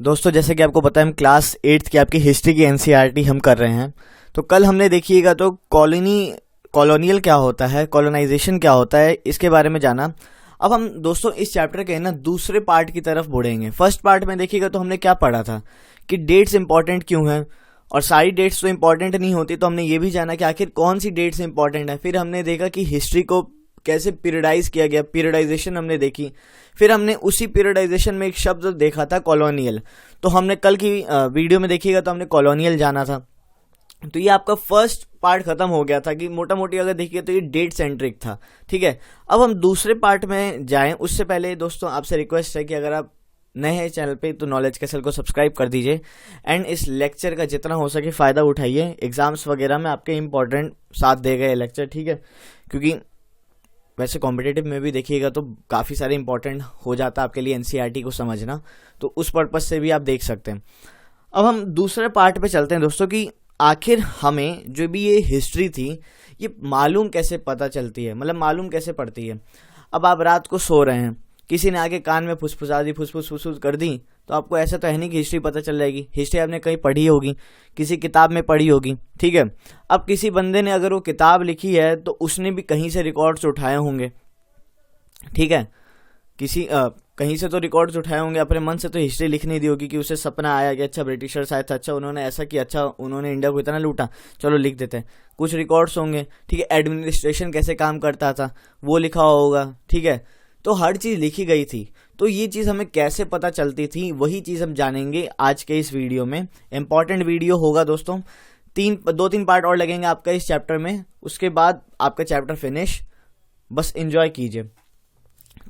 Speaker 1: दोस्तों, जैसे कि आपको पता है हम क्लास 8th की आपकी हिस्ट्री की एनसीईआरटी हम कर रहे हैं। तो कल हमने देखिएगा तो कॉलोनियल क्या होता है, कॉलोनाइजेशन क्या होता है, इसके बारे में जाना। अब हम दोस्तों इस चैप्टर के ना दूसरे पार्ट की तरफ बढ़ेंगे। फर्स्ट पार्ट में देखिएगा तो हमने क्या पढ़ा था कि डेट्स इंपॉर्टेंट क्यों हैं, और सारी डेट्स तो इंपॉर्टेंट नहीं होती, तो हमने ये भी जाना कि आखिर कौन सी डेट्स इंपॉर्टेंट है। फिर हमने देखा कि हिस्ट्री को कैसे पीरियडाइज किया गया, पीरियडाइजेशन हमने देखी। फिर हमने उसी पीरियडाइजेशन में एक शब्द देखा था कॉलोनियल। तो हमने कल की वीडियो में देखिएगा तो हमने कॉलोनियल जाना था। तो ये आपका फर्स्ट पार्ट खत्म हो गया था कि मोटा मोटी अगर देखिए तो ये डेट सेंट्रिक था, ठीक है। अब हम दूसरे पार्ट में जाएं उससे पहले दोस्तों आपसे रिक्वेस्ट है कि अगर आप नए हैं चैनल पे तो नॉलेज कैसल को सब्सक्राइब कर दीजिए, एंड इस लेक्चर का जितना हो सके फ़ायदा उठाइए। एग्जाम्स वगैरह में आपके इंपॉर्टेंट साथ देगा ये लेक्चर, ठीक है, क्योंकि वैसे कॉम्पिटिटिव में भी देखिएगा तो काफ़ी सारे इंपॉर्टेंट हो जाता है आपके लिए एनसीईआरटी को समझना, तो उस पर्पज़ से भी आप देख सकते हैं। अब हम दूसरे पार्ट पे चलते हैं दोस्तों कि आखिर हमें जो भी ये हिस्ट्री थी ये मालूम कैसे पता चलती है, मतलब मालूम कैसे पड़ती है। अब आप रात को सो रहे हैं, किसी ने आके कान में फुसफुसा दी, फुसफुस कर दी, तो आपको ऐसा तो है नहीं कि हिस्ट्री पता चल जाएगी। हिस्ट्री आपने कहीं पढ़ी होगी, किसी किताब में पढ़ी होगी, ठीक है। अब किसी बंदे ने अगर वो किताब लिखी है तो उसने भी कहीं से रिकॉर्ड्स उठाए होंगे, ठीक है। कहीं से तो रिकॉर्ड्स उठाए होंगे, अपने मन से तो हिस्ट्री लिख नहीं दी होगी कि उसे सपना आया कि अच्छा ब्रिटिशर्स आए थे, अच्छा उन्होंने ऐसा किया, अच्छा उन्होंने इंडिया को इतना लूटा, चलो लिख देते हैं। कुछ रिकॉर्ड्स होंगे, ठीक है। एडमिनिस्ट्रेशन कैसे काम करता था वो लिखा होगा, ठीक है। तो हर चीज़ लिखी गई थी। तो ये चीज़ हमें कैसे पता चलती थी, वही चीज़ हम जानेंगे आज के इस वीडियो में। इंपॉर्टेंट वीडियो होगा दोस्तों, 2-3 पार्ट और लगेंगे आपका इस चैप्टर में, उसके बाद आपका चैप्टर फिनिश। बस एंजॉय कीजिए।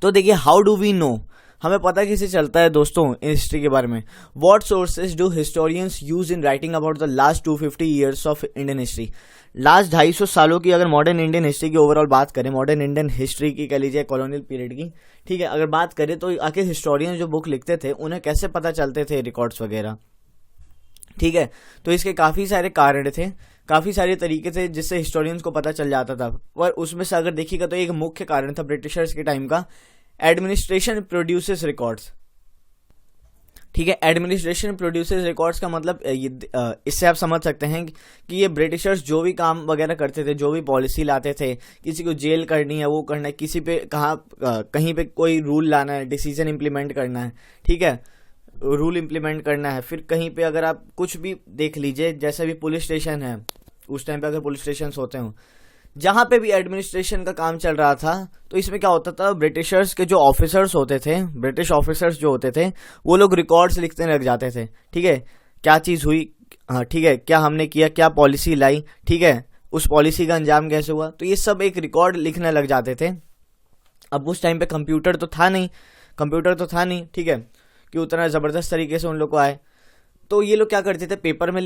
Speaker 1: तो देखिए, हाउ डू वी नो, हमें पता कैसे चलता है दोस्तों इन हिस्ट्री के बारे में। What sources do historians use in writing about the last 250 years of Indian history. Last 250 सालों की अगर मॉडर्न इंडियन हिस्ट्री की ओवरऑल बात करें, मॉडर्न इंडियन हिस्ट्री की कह लीजिए, कॉलोनियल पीरियड की, ठीक है, अगर बात करें तो आखिर हिस्टोरियन जो बुक लिखते थे उन्हें कैसे पता चलते थे रिकॉर्ड्स वगैरह, ठीक है। तो इसके काफ़ी सारे कारण थे, काफ़ी सारे तरीके थे जिससे हिस्टोरियंस को पता चल जाता था। पर उसमें से अगर देखिएगा तो एक मुख्य कारण था ब्रिटिशर्स के टाइम का, एडमिनिस्ट्रेशन प्रोड्यूसेस रिकॉर्ड्स, ठीक है। एडमिनिस्ट्रेशन प्रोड्यूसेस रिकॉर्ड्स का मतलब इससे आप समझ सकते हैं कि ये ब्रिटिशर्स जो भी काम वगैरह करते थे, जो भी पॉलिसी लाते थे, किसी को जेल करनी है वो करना है, किसी पे कहीं पे कोई रूल लाना है, डिसीजन इम्प्लीमेंट करना है, ठीक है, रूल इम्प्लीमेंट करना है। फिर कहीं पे अगर आप कुछ भी देख लीजिए, जैसे भी पुलिस स्टेशन है, उस टाइम पे अगर पुलिस स्टेशन होते हो, जहां पे भी एडमिनिस्ट्रेशन का काम चल रहा था, तो इसमें क्या होता था, ब्रिटिशर्स के जो ऑफिसर्स होते थे, ब्रिटिश ऑफिसर्स जो होते थे, वो लोग रिकॉर्ड्स लिखने लग जाते थे, ठीक है। क्या चीज़ हुई, हाँ ठीक है, क्या हमने किया, क्या पॉलिसी लाई, ठीक है, उस पॉलिसी का अंजाम कैसे हुआ, तो ये सब एक रिकॉर्ड लिखने लग जाते थे। अब उस टाइम पे कंप्यूटर तो था नहीं, ठीक है, कि उतना ज़बरदस्त तरीके से उन लोग को आए। तो ये लोग क्या करते थे, पेपर में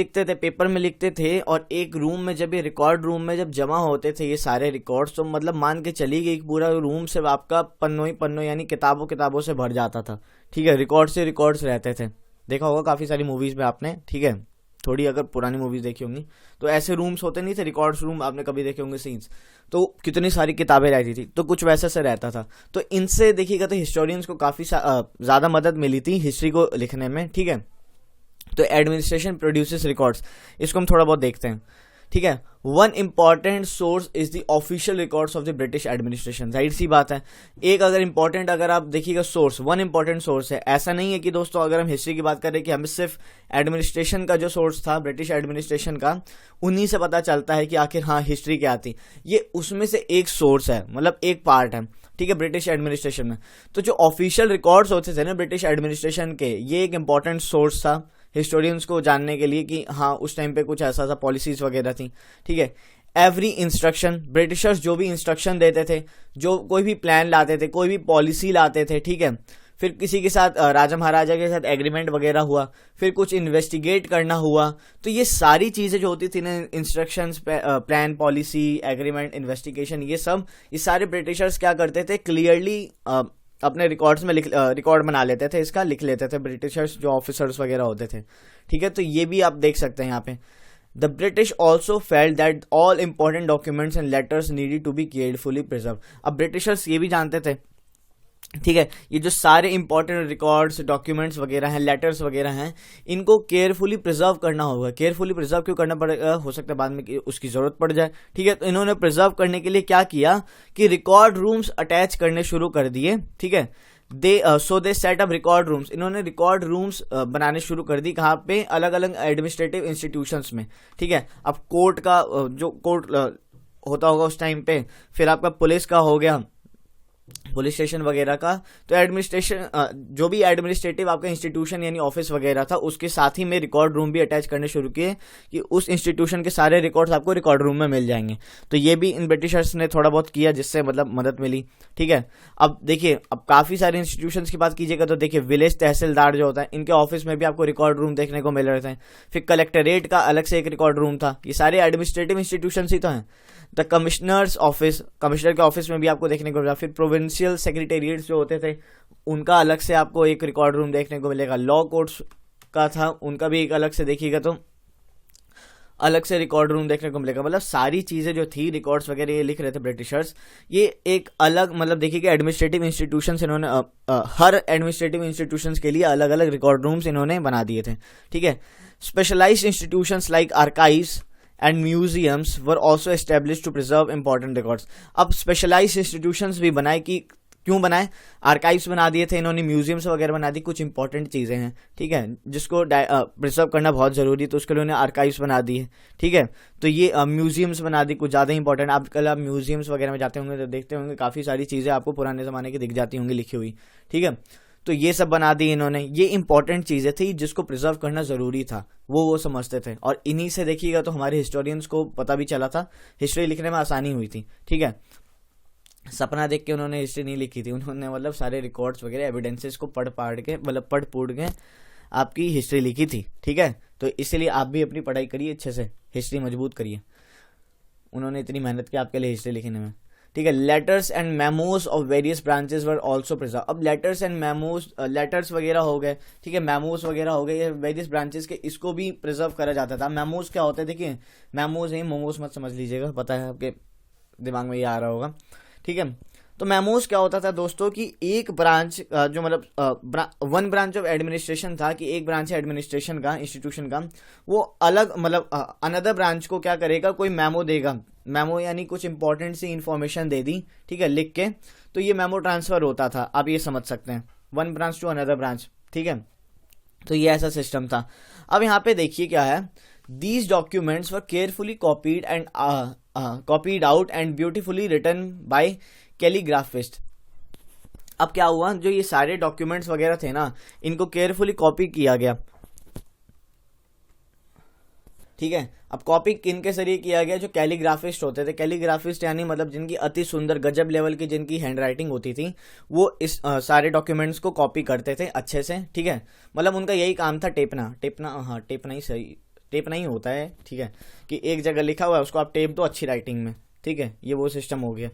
Speaker 1: लिखते थे और एक रूम में, जब ये रिकॉर्ड रूम में जब जमा होते थे ये सारे रिकॉर्ड्स, तो मतलब मान के चली गई पूरा रूम से आपका पन्नों यानी किताबों से भर जाता था, ठीक है। रिकॉर्ड्स रहते थे, देखा होगा काफ़ी सारी मूवीज़ में आपने, ठीक है, थोड़ी अगर पुरानी मूवीज़ देखी होंगी तो ऐसे रूम्स होते नहीं थे, रिकॉर्ड्स रूम आपने कभी देखे होंगे सीन्स, तो कितनी सारी किताबें रहती थी, तो कुछ वैसा से रहता था। तो इनसे देखिएगा तो हिस्टोरियंस को काफ़ी ज़्यादा मदद मिली थी हिस्ट्री को लिखने में, ठीक है। तो एडमिनिस्ट्रेशन प्रोड्यूसेस रिकॉर्ड्स, इसको हम थोड़ा बहुत देखते हैं, ठीक है। One important source is the official records of the British administration. जाहिर सी बात है, एक अगर आप देखिएगा सोर्स, वन इंपॉर्टेंट सोर्स है। ऐसा नहीं है कि दोस्तों अगर हम हिस्ट्री की बात करें कि हमें सिर्फ एडमिनिस्ट्रेशन का जो सोर्स था, ब्रिटिश एडमिनिस्ट्रेशन का, उन्हीं से पता चलता है कि आखिर हाँ हिस्ट्री क्या थी। ये उसमें से एक सोर्स है, मतलब एक पार्ट है, ठीक है, ब्रिटिश एडमिनिस्ट्रेशन में। तो जो ऑफिशियल रिकॉर्ड्स होते थे ना ब्रिटिश एडमिनिस्ट्रेशन के, ये एक इंपॉर्टेंट सोर्स था हिस्टोरियंस को जानने के लिए कि हाँ उस टाइम पे कुछ ऐसा पॉलिसीज वगैरह थी, ठीक है। एवरी इंस्ट्रक्शन, ब्रिटिशर्स जो भी इंस्ट्रक्शन देते थे, जो कोई भी प्लान लाते थे, कोई भी पॉलिसी लाते थे, ठीक है, फिर किसी के साथ राजा महाराजा के साथ एग्रीमेंट वगैरह हुआ, फिर कुछ इन्वेस्टिगेट करना हुआ, तो ये सारी चीज़ें जो होती थी ना, instructions, plan, policy, agreement, investigation, ये सारे ब्रिटिशर्स क्या करते थे, क्लियरली अपने रिकॉर्ड्स में रिकॉर्ड बना लेते थे, इसका लिख लेते थे ब्रिटिशर्स जो ऑफिसर्स वगैरह होते थे, ठीक है। तो ये भी आप देख सकते हैं यहाँ पे। The British also felt that all important documents and letters needed to be carefully preserve. अब ब्रिटिशर्स ये भी जानते थे, ठीक है, ये जो सारे इंपॉर्टेंट रिकॉर्ड्स, डॉक्यूमेंट्स वगैरह हैं, लेटर्स वगैरह हैं, इनको केयरफुली प्रिजर्व करना होगा। केयरफुली प्रिजर्व क्यों करना पड़ेगा, हो सकता है बाद में उसकी जरूरत पड़ जाए, ठीक है। तो इन्होंने प्रिजर्व करने के लिए क्या किया कि रिकॉर्ड रूम्स अटैच करने शुरू कर दिए, ठीक है। दे सेट अप रिकॉर्ड रूम्स, इन्होंने रिकॉर्ड रूम्स बनाने शुरू कर दी, कहाँ पे, अलग अलग एडमिनिस्ट्रेटिव इंस्टीट्यूशंस में, ठीक है। अब कोर्ट का जो कोर्ट होता होगा उस टाइम पे, फिर आपका पुलिस का हो गया, पुलिस स्टेशन वगैरह का, तो एडमिनिस्ट्रेशन जो भी एडमिनिस्ट्रेटिव आपका इंस्टीट्यूशन यानी ऑफिस वगैरह था, उसके साथ ही में रिकॉर्ड रूम भी अटैच करने शुरू किए कि उस इंस्टीट्यूशन के सारे रिकॉर्ड्स आपको रिकॉर्ड रूम में मिल जाएंगे। तो ये भी इन ब्रिटिशर्स ने थोड़ा बहुत किया, जिससे मतलब मदद मिली, ठीक है। अब देखिए, अब काफ़ी सारे इंस्टीट्यूशंस की बात कीजिएगा तो देखिए, विलेज तहसीलदार जो होता है, इनके ऑफिस में भी आपको रिकॉर्ड रूम देखने को मिल रहे थे। फिर कलेक्टरेट का अलग से एक रिकॉर्ड रूम था। ये सारे एडमिनिस्ट्रेटिव इंस्टीट्यूशन ही तो हैं। द कमिश्नर्स ऑफिस, कमिश्नर के ऑफिस में भी आपको देखने को मिला। फिर प्रोविंशियल सेक्रेटेरिएट्स जो होते थे, उनका अलग से आपको एक रिकॉर्ड रूम देखने को मिलेगा। लॉ कोर्ट्स का था उनका भी एक अलग से देखिएगा तो अलग से रिकॉर्ड रूम देखने को मिलेगा। मतलब सारी चीज़ें जो थी रिकॉर्ड्स वगैरह ये लिख रहे थे ब्रिटिशर्स, ये एक अलग मतलब देखिएगा एडमिनिस्ट्रेटिव इंस्टीट्यूशंस इन्होंने हर एडमिनिस्ट्रेटिव इंस्टीट्यूशंस के लिए अलग अलग रिकॉर्ड रूम्स इन्होंने बना दिए थे। ठीक है, specialised institutions like archives and museums were also establish to preserve important records. अब स्पेशलाइज्ड इंस्टीट्यूशंस भी बनाए, कि क्यों बनाए, आर्काइव्स बना दिए थे इन्होंने, म्यूजियम्स वगैरह बना दी, कुछ इंपॉर्टेंट चीज़ें हैं, ठीक है, जिसको प्रिजर्व करना बहुत ज़रूरी, तो उसके लिए उन्होंने आर्काइव्स बना दिए। ठीक है, तो ये म्यूजियम्स बना दी, कुछ ज़्यादा इंपॉर्टेंट। आप कल आप म्यूजियम्स वगैरह में जाते होंगे तो देखते होंगे काफ़ी सारी चीज़ें आपको पुराने ज़माने की दिख जाती होंगी लिखी हुई। ठीक है, तो ये सब बना दी इन्होंने, ये इंपॉर्टेंट चीज़ें थी जिसको प्रिजर्व करना ज़रूरी था, वो समझते थे। और इन्हीं से देखिएगा तो हमारे हिस्टोरियंस को पता भी चला था, हिस्ट्री लिखने में आसानी हुई थी। ठीक है, सपना देख के उन्होंने हिस्ट्री नहीं लिखी थी, उन्होंने मतलब सारे रिकॉर्ड्स वगैरह एविडेंसेस को पढ़ के मतलब पढ़ के आपकी हिस्ट्री लिखी थी। ठीक है, तो इसलिए आप भी अपनी पढ़ाई करिए अच्छे से, हिस्ट्री मजबूत करिए, उन्होंने इतनी मेहनत की आपके लिए हिस्ट्री लिखने में। ठीक है, letters and memos of various branches were also preserve. अब लेटर्स एंड मेमोज, लेटर्स वगैरह हो गए, ठीक है, मेमोज वगैरह हो गए, ये वेरियस ब्रांचेस के, इसको भी प्रिजर्व करा जाता था। मेमोज क्या होता है, देखिए मेमोज है, मोमोज मत समझ लीजिएगा, पता है आपके दिमाग में ये आ रहा होगा। ठीक है, तो मेमोज क्या होता था दोस्तों कि एक ब्रांच जो मतलब वन ब्रांच ऑफ एडमिनिस्ट्रेशन था, कि एक ब्रांच है एडमिनिस्ट्रेशन का, इंस्टीट्यूशन का, वो अलग मतलब अनदर ब्रांच को क्या करेगा, कोई मेमो देगा, मेमो यानी कुछ इंपॉर्टेंट सी इंफॉर्मेशन दे दी, ठीक है, लिख के, तो ये मेमो ट्रांसफर होता था, आप ये समझ सकते हैं, one branch to another branch. ठीक है, तो ये ऐसा सिस्टम था। अब यहाँ पे देखिए क्या है, these documents were carefully copied out and beautifully written by calligraphist। अब क्या हुआ, जो ये सारे डॉक्यूमेंट्स वगैरह थे ना, इनको केयरफुली कॉपी किया गया। ठीक है, अब कॉपी किनके जरिए किया गया, जो कैलीग्राफिस्ट होते थे, कैलीग्राफिस्ट यानी मतलब जिनकी अति सुंदर गजब लेवल की जिनकी हैंड राइटिंग होती थी, वो इस सारे डॉक्यूमेंट्स को कॉपी करते थे अच्छे से। ठीक है, मतलब उनका यही काम था, टेपना, हाँ टेपना ही सही, टेप नहीं होता है, ठीक है, कि एक जगह लिखा हुआ है उसको आप टेप दो अच्छी राइटिंग में। ठीक है, ये वो सिस्टम हो गया।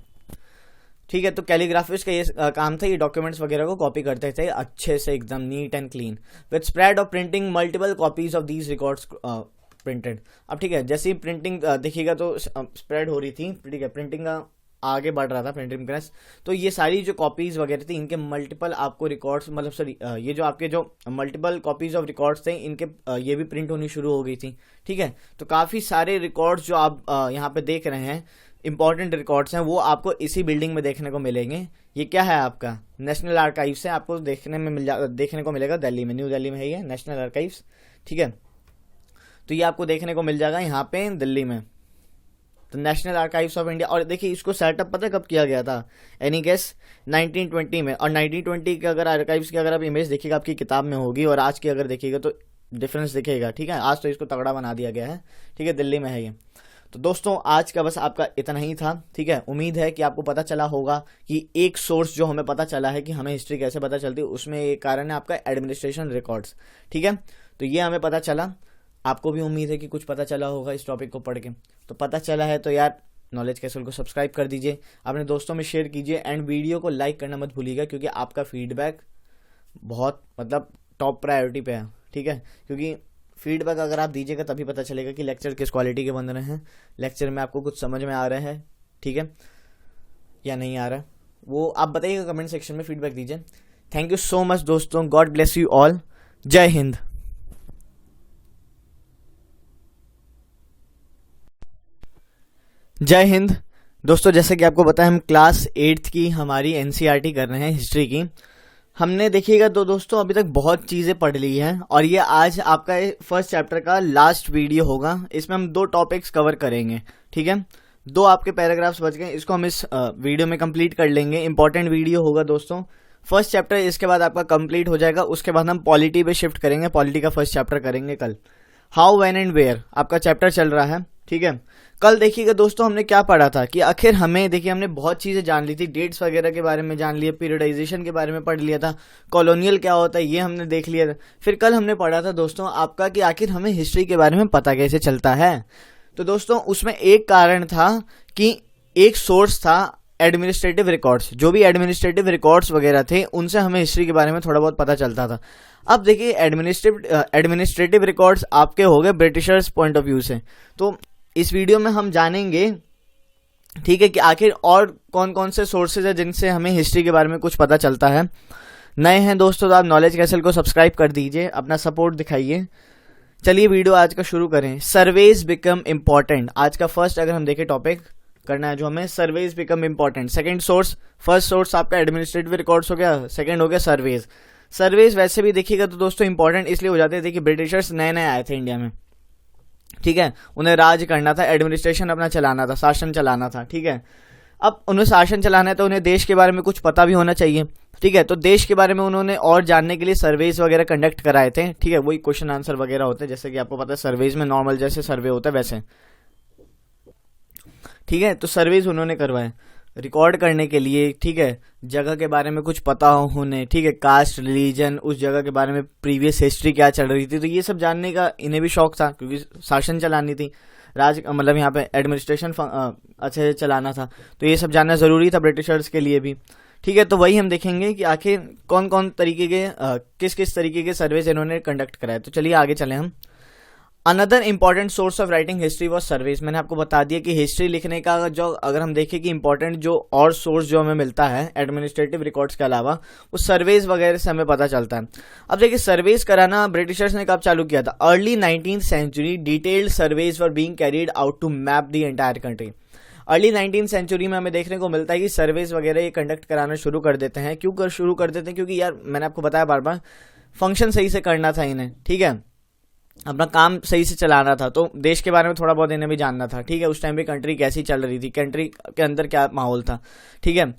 Speaker 1: ठीक है, तो कैलीग्राफिस्ट का ये काम था, ये डॉक्यूमेंट्स वगैरह को कॉपी करते थे अच्छे से, एकदम neat and clean, with spread of printing multiple copies of these records printed. अब ठीक है, जैसे ही प्रिंटिंग देखिएगा तो स्प्रेड हो रही थी, ठीक है, प्रिंटिंग का आगे बढ़ रहा था, प्रिंटिंग प्रेस, तो ये सारी जो कॉपीज वगैरह थी, इनके मल्टीपल आपको रिकॉर्ड्स, मतलब सॉरी ये जो आपके जो मल्टीपल कॉपीज ऑफ रिकॉर्ड्स थे, इनके ये भी प्रिंट होनी शुरू हो गई थी। ठीक है, तो काफ़ी सारे रिकॉर्ड्स जो आप यहाँ पे देख रहे हैं, इंपॉर्टेंट रिकॉर्ड्स हैं, वो आपको इसी बिल्डिंग में देखने को मिलेंगे। ये क्या है, आपका नेशनल आर्काइव्स है, आपको देखने को मिलेगा दिल्ली में, न्यू दिल्ली में है ये नेशनल आर्काइव्स। ठीक है, तो ये आपको देखने को मिल जाएगा यहाँ पे दिल्ली में, तो नेशनल आर्काइव्स ऑफ इंडिया। और देखिए इसको सेटअप पता है कब किया गया था, एनी गेस, 1920 में। और 1920 के अगर आर्काइव्स की अगर आप इमेज देखिएगा आपकी किताब में होगी, और आज की अगर देखिएगा तो डिफरेंस दिखेगा। ठीक है, आज तो इसको तगड़ा बना दिया गया है। ठीक है, दिल्ली में है ये। तो दोस्तों आज का बस आपका इतना ही था। ठीक है, उम्मीद है कि आपको पता चला होगा कि एक सोर्स जो हमें पता चला है कि हमें हिस्ट्री कैसे पता चलती है, उसमें एक कारण है आपका एडमिनिस्ट्रेशन रिकॉर्ड्स। ठीक है, तो ये हमें पता चला, आपको भी उम्मीद है कि कुछ पता चला होगा इस टॉपिक को पढ़ के। तो पता चला है तो यार नॉलेज कैसल को सब्सक्राइब कर दीजिए, अपने दोस्तों में शेयर कीजिए, एंड वीडियो को लाइक करना मत भूलिएगा, क्योंकि आपका फीडबैक बहुत मतलब टॉप प्रायोरिटी पे है। ठीक है, क्योंकि फीडबैक अगर आप दीजिएगा तभी पता चलेगा कि लेक्चर किस क्वालिटी के बन रहे हैं, लेक्चर में आपको कुछ समझ में आ रहा है, ठीक है, या नहीं आ रहा, वो आप बताइएगा कमेंट सेक्शन में, फीडबैक दीजिए। थैंक यू सो मच दोस्तों, गॉड ब्लेस यू ऑल, जय हिंद। जय हिंद दोस्तों, जैसे कि आपको पता है हम क्लास 8th की हमारी एनसीईआरटी कर रहे हैं हिस्ट्री की। हमने देखिएगा तो दोस्तों अभी तक बहुत चीज़ें पढ़ ली हैं, और ये आज आपका फर्स्ट चैप्टर का लास्ट वीडियो होगा। इसमें हम 2 टॉपिक्स कवर करेंगे। ठीक है, 2 आपके पैराग्राफ्स बच गए, इसको हम इस वीडियो में कंप्लीट कर लेंगे। इंपॉर्टेंट वीडियो होगा दोस्तों, फर्स्ट चैप्टर इसके बाद आपका कंप्लीट हो जाएगा। उसके बाद हम पॉलिटी पे शिफ्ट करेंगे, पॉलिटी का फर्स्ट चैप्टर करेंगे कल। हाउ, व्हेन एंड वेयर आपका चैप्टर चल रहा है। ठीक है, कल देखिएगा दोस्तों हमने क्या पढ़ा था कि आखिर हमें देखिए हमने बहुत चीज़ें जान ली थी, डेट्स वगैरह के बारे में जान लिया, पीरियडाइजेशन के बारे में पढ़ लिया था, कॉलोनियल क्या होता है ये हमने देख लिया था। फिर कल हमने पढ़ा था दोस्तों आपका कि आखिर हमें हिस्ट्री के बारे में पता कैसे चलता है। तो दोस्तों उसमें एक कारण था कि एक सोर्स था एडमिनिस्ट्रेटिव रिकॉर्ड्स, जो भी एडमिनिस्ट्रेटिव रिकॉर्ड्स वगैरह थे उनसे हमें हिस्ट्री के बारे में थोड़ा बहुत पता चलता था। अब देखिए एडमिनिस्ट्रेटिव रिकॉर्ड्स आपके हो गए ब्रिटिशर्स पॉइंट ऑफ व्यू से। तो इस वीडियो में हम जानेंगे, ठीक है, कि आखिर और कौन कौन से सोर्सेज है जिनसे हमें हिस्ट्री के बारे में कुछ पता चलता है। नए हैं दोस्तों तो आप नॉलेज कैसल को सब्सक्राइब कर दीजिए, अपना सपोर्ट दिखाइए। चलिए वीडियो आज का शुरू करें। सर्वेज बिकम इम्पॉर्टेंट, आज का फर्स्ट अगर हम देखें टॉपिक करना है जो हमें, surveys become important. Second source, first source आपका एडमिनिस्ट्रेटिव रिकॉर्ड्स हो गया, सेकंड हो गया सर्वेज। सर्वेज वैसे भी देखिएगा तो दोस्तों इंपॉर्टेंट इसलिए हो जाते थे कि ब्रिटिशर्स नए नए आए थे इंडिया में, ठीक है, उन्हें राज करना था, एडमिनिस्ट्रेशन अपना चलाना था, शासन चलाना था, ठीक है। अब उन्हें शासन चलाना है तो उन्हें देश के बारे में कुछ पता भी होना चाहिए, ठीक है। तो देश के बारे में उन्होंने और जानने के लिए सर्वेज वगैरह कंडक्ट कराए थे, ठीक है। वही क्वेश्चन आंसर वगैरह होते हैं, जैसे कि आपको पता है सर्वेज में नॉर्मल जैसे सर्वे होता है वैसे, ठीक है। तो सर्वेज उन्होंने करवाए रिकॉर्ड करने के लिए, ठीक है, जगह के बारे में कुछ पता हो उन्हें, ठीक है, कास्ट, रिलीजन, उस जगह के बारे में प्रीवियस हिस्ट्री क्या चल रही थी, तो ये सब जानने का इन्हें भी शौक था क्योंकि शासन चलानी थी, राज मतलब यहाँ पे एडमिनिस्ट्रेशन अच्छे से चलाना था, तो ये सब जानना जरूरी था ब्रिटिशर्स के लिए भी, ठीक है। तो वही हम देखेंगे कि आखिर कौन कौन तरीके के किस किस तरीके के सर्वेज इन्होंने कंडक्ट कराए। तो चलिए आगे चले हम। Another important source of writing history was surveys. मैंने आपको बता दिया कि हिस्ट्री लिखने का जो अगर हम देखें कि इंपॉर्टेंट जो और सोर्स जो हमें मिलता है एडमिनिस्ट्रेटिव रिकॉर्ड्स के अलावा, वो सर्वेज वगैरह से हमें पता चलता है। अब देखिए सर्वेज कराना ब्रिटिशर्स ने कब चालू किया था? Early 19th century detailed surveys were being carried out to map the entire country. Early 19th century में हमें देखने को मिलता है कि सर्वेज वगैरह ये कंडक्ट कराना शुरू कर देते हैं। क्यों शुरू कर देते हैं? क्योंकि यार मैंने आपको बताया बार बार, फंक्शन सही से करना था इन्हें, ठीक है, अपना काम सही से चलाना था, तो देश के बारे में थोड़ा बहुत इन्हें भी जानना था, ठीक है। उस टाइम पे कंट्री कैसी चल रही थी, कंट्री के अंदर क्या माहौल था, ठीक है।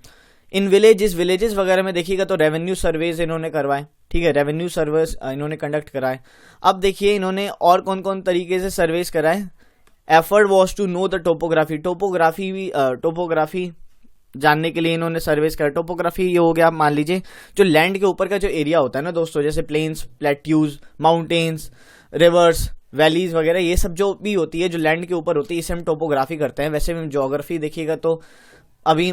Speaker 1: इन विलेजेस वगैरह में देखिएगा तो रेवेन्यू सर्वेज इन्होंने करवाए, ठीक है, रेवेन्यू सर्वेस इन्होंने कंडक्ट कराए। अब देखिए इन्होंने और कौन कौन तरीके से सर्वेज कराए। Effort was to know the topography जानने के लिए इन्होंने सर्वेस करा। टोपोग्राफी ये हो गया, आप मान लीजिए जो लैंड के ऊपर का जो एरिया होता है ना दोस्तों, जैसे plains, plateaus, mountains, rivers, valleys वगैरह, ये सब जो भी होती है जो लैंड के ऊपर होती है, इसे हम टोपोग्राफी करते हैं। वैसे भी ज्योग्राफी देखिएगा तो अभी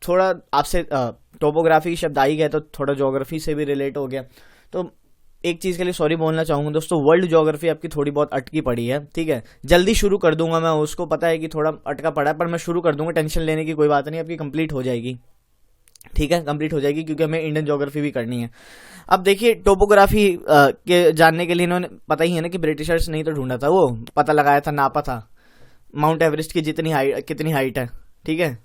Speaker 1: थोड़ा आपसे टोपोग्राफी शब्द आई गया तो थोड़ा ज्योग्राफी से भी रिलेट हो गया। तो एक चीज के लिए सॉरी बोलना चाहूंगा दोस्तों, वर्ल्ड ज्योग्राफी आपकी थोड़ी बहुत अटकी पड़ी है, ठीक है। जल्दी शुरू कर दूंगा मैं, उसको पता है कि थोड़ा अटका पड़ा है, पर मैं शुरू कर दूंगा, टेंशन लेने की कोई बात नहीं, आपकी कंप्लीट हो जाएगी, ठीक है, कंप्लीट हो जाएगी, क्योंकि हमें इंडियन ज्योग्राफी भी करनी है। अब देखिए टोपोग्राफी के जानने के लिए इन्होंने, पता ही है ना कि ब्रिटिशर्स नहीं तो ढूंढा था, वो पता लगाया था, नापा था माउंट एवरेस्ट की कितनी हाइट है, ठीक है,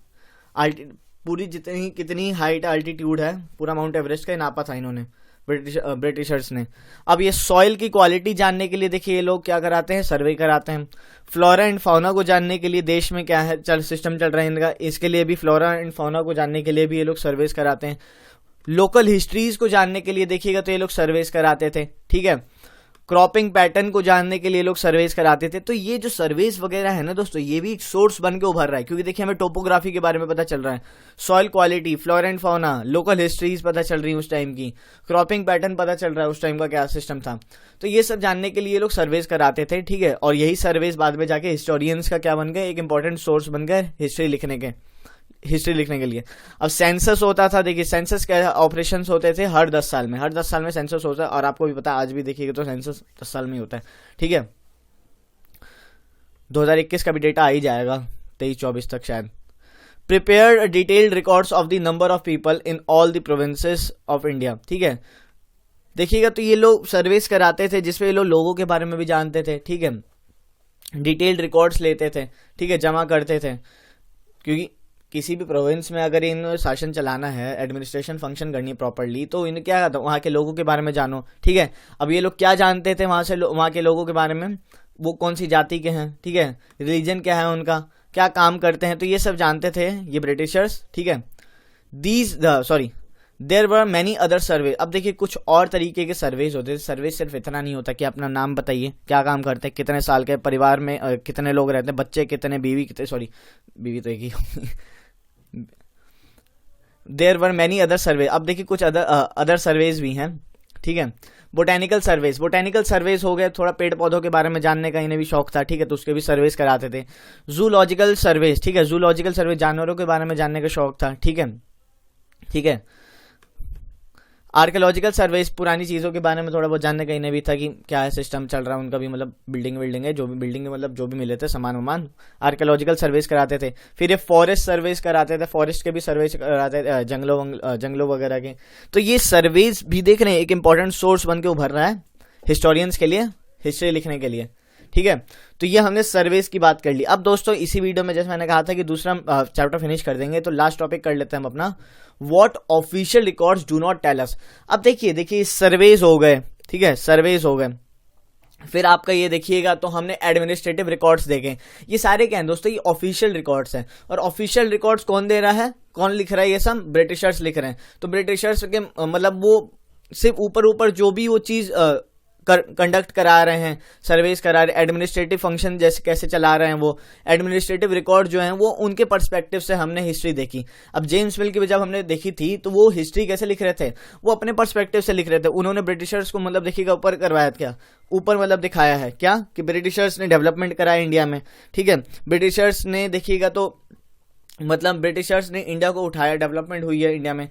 Speaker 1: पूरी कितनी हाइट अल्टीट्यूड है पूरा माउंट एवरेस्ट का, नापा था इन्होंने ब्रिटिशर्स ने। अब ये सॉइल की क्वालिटी जानने के लिए देखिए ये लोग क्या कराते हैं, सर्वे कराते हैं। फ्लोरा एंड फाउना को जानने के लिए देश में क्या है सिस्टम चल रहा है इनका, इसके लिए भी फ्लोरा एंड फाउना को जानने के लिए भी ये लोग सर्वेस कराते हैं। लोकल हिस्ट्रीज को जानने के लिए देखिएगा तो ये लोग सर्वेस कराते थे, ठीक है। क्रॉपिंग पैटर्न को जानने के लिए लोग सर्वेस कराते थे। तो ये जो सर्वेस वगैरह है ना दोस्तों, ये भी एक सोर्स बन के उभर रहा है, क्योंकि देखिए हमें टोपोग्राफी के बारे में पता चल रहा है, soil quality, flora and fauna, local histories पता चल रही है उस टाइम की, क्रॉपिंग पैटर्न पता चल रहा है उस टाइम का क्या सिस्टम था। तो ये सब जानने के लिए लोग सर्वेस कराते थे, ठीक है। और यही सर्वेस बाद में जाके हिस्टोरियंस का क्या बन गए, एक इंपॉर्टेंट सोर्स बन गए हिस्ट्री लिखने के लिए। अब सेंसस होता था, देखिए सेंसस क्या ऑपरेशंस होते थे हर 10 साल में, सेंसस होता है, और आपको भी पता है आज भी देखिएगा तो सेंसस 10 साल में ही होता है, ठीक है। 2021 का भी डेटा आ ही जाएगा, 23-24 तक शायद। Prepare detailed records of the number of people in all the provinces of India, ठीक है। देखिएगा तो ये लोग सर्वेस कराते थे जिसपे ये लोग लोगों के बारे में भी जानते थे, ठीक है, डिटेल्ड रिकॉर्ड्स लेते थे, ठीक है, जमा करते थे, क्योंकि किसी भी प्रोविंस में अगर इन शासन चलाना है, एडमिनिस्ट्रेशन फंक्शन करनी है प्रॉपर्ली, तो इन्हें क्या था, वहाँ के लोगों के बारे में जानो, ठीक है। अब ये लोग क्या जानते थे वहाँ के लोगों के बारे में, वो कौन सी जाति के हैं, ठीक है, रिलीजन क्या है उनका, क्या काम करते हैं, तो ये सब जानते थे ये ब्रिटिशर्स, ठीक है। देयर वर मैनी अदर सर्वे। अब देखिए कुछ और तरीके के सर्वेज होते थे। सर्वे सिर्फ इतना नहीं होता कि अपना नाम बताइए, क्या काम करते हैं, कितने साल के, परिवार में कितने लोग रहते हैं, बच्चे कितने, बीवी कितने, बीवी तो एक ही देयर वर मैनी अदर सर्वे। अब देखिए कुछ अदर सर्वेज भी हैं, ठीक है। बोटेनिकल सर्वेस हो गए, थोड़ा पेड़ पौधों के बारे में जानने का इन्हें भी शौक था, ठीक है, तो उसके भी सर्वेस कराते थे। जूलॉजिकल सर्वेस, ठीक है, जूलॉजिकल सर्वे जानवरों के बारे में जानने का शौक था, ठीक है, ठीक है। आर्कियोलॉजिकल सर्वेस पुरानी चीज़ों के बारे में थोड़ा बहुत जानने का इन्हें भी था कि क्या है सिस्टम चल रहा है उनका भी, मतलब बिल्डिंग है, जो भी बिल्डिंग मतलब जो भी मिले थे सामान वामान, आर्कियोलॉजिकल सर्वेस कराते थे। फिर ये फॉरेस्ट सर्वेस कराते थे, फॉरेस्ट के भी सर्वेस कराते थे, जंगलों वगैरह के। तो ये सर्वेस भी देख रहे हैं एक इंपॉर्टेंट सोर्स बन के उभर रहा है हिस्टोरियंस के लिए, हिस्ट्री लिखने के लिए, ठीक है। तो ये हमने सर्वेस की बात कर ली। अब दोस्तों इसी वीडियो में जैसे मैंने कहा था कि दूसरा चैप्टर फिनिश कर देंगे, तो लास्ट टॉपिक कर लेते हैं हम अपना, what official records do not tell us. अब देखिए सर्वेस हो गए, ठीक है, सर्वेस हो गए। फिर आपका ये देखिएगा तो हमने एडमिनिस्ट्रेटिव रिकॉर्ड्स देखे, ये सारे क्या हैं दोस्तों, ये ऑफिशियल रिकॉर्ड्स हैं। और ऑफिशियल रिकॉर्ड्स कौन दे रहा है, कौन लिख रहा है, ये सब ब्रिटिशर्स लिख रहे हैं। तो ब्रिटिशर्स के मतलब वो सिर्फ ऊपर जो भी वो चीज कंडक्ट करा रहे हैं, सर्वेस करा रहे हैं, एडमिनिस्ट्रेटिव फंक्शन जैसे कैसे चला रहे हैं, वो एडमिनिस्ट्रेटिव रिकॉर्ड जो हैं वो उनके पर्सपेक्टिव से हमने हिस्ट्री देखी। अब जेम्स मिल की जब हमने देखी थी तो वो हिस्ट्री कैसे लिख रहे थे, वो अपने पर्सपेक्टिव से लिख रहे थे। उन्होंने ब्रिटिशर्स को मतलब देखिएगा ऊपर करवाया, क्या ऊपर मतलब दिखाया है क्या कि ब्रिटिशर्स ने डेवलपमेंट कराया इंडिया में, ठीक है। ब्रिटिशर्स ने देखिएगा तो मतलब ब्रिटिशर्स ने इंडिया को उठाया, डेवलपमेंट हुई है इंडिया में,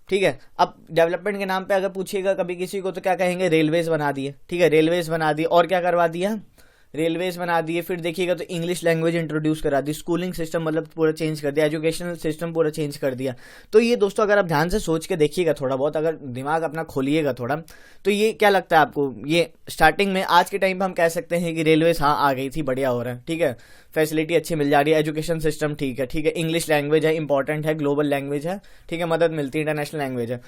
Speaker 1: ठीक है। अब डेवलपमेंट के नाम पे अगर पूछिएगा कभी किसी को तो क्या कहेंगे, रेलवेज बना दिए, ठीक है, रेलवेज बना दिए, और क्या करवा दिया, रेलवेज बना दिए। फिर देखिएगा तो इंग्लिश लैंग्वेज इंट्रोड्यूस करा दी, स्कूलिंग सिस्टम मतलब पूरा चेंज कर दिया, एजुकेशनल सिस्टम पूरा चेंज कर दिया। तो ये दोस्तों अगर आप ध्यान से सोच के देखिएगा, थोड़ा बहुत अगर दिमाग अपना खोलिएगा थोड़ा, तो ये क्या लगता है आपको, ये स्टार्टिंग में आज के टाइम पे हम कह सकते हैं कि रेलवेज हाँ आ गई थी, बढ़िया हो रहा है, ठीक है, फैसिलिटी अच्छी मिल जा रही है, एजुकेशन सिस्टम ठीक है, ठीक है, इंग्लिश लैंग्वेज है, इंपॉर्टेंट है, ग्लोबल लैंग्वेज है, ठीक है, मदद मिलती है, इंटरनेशनल लैंग्वेज है।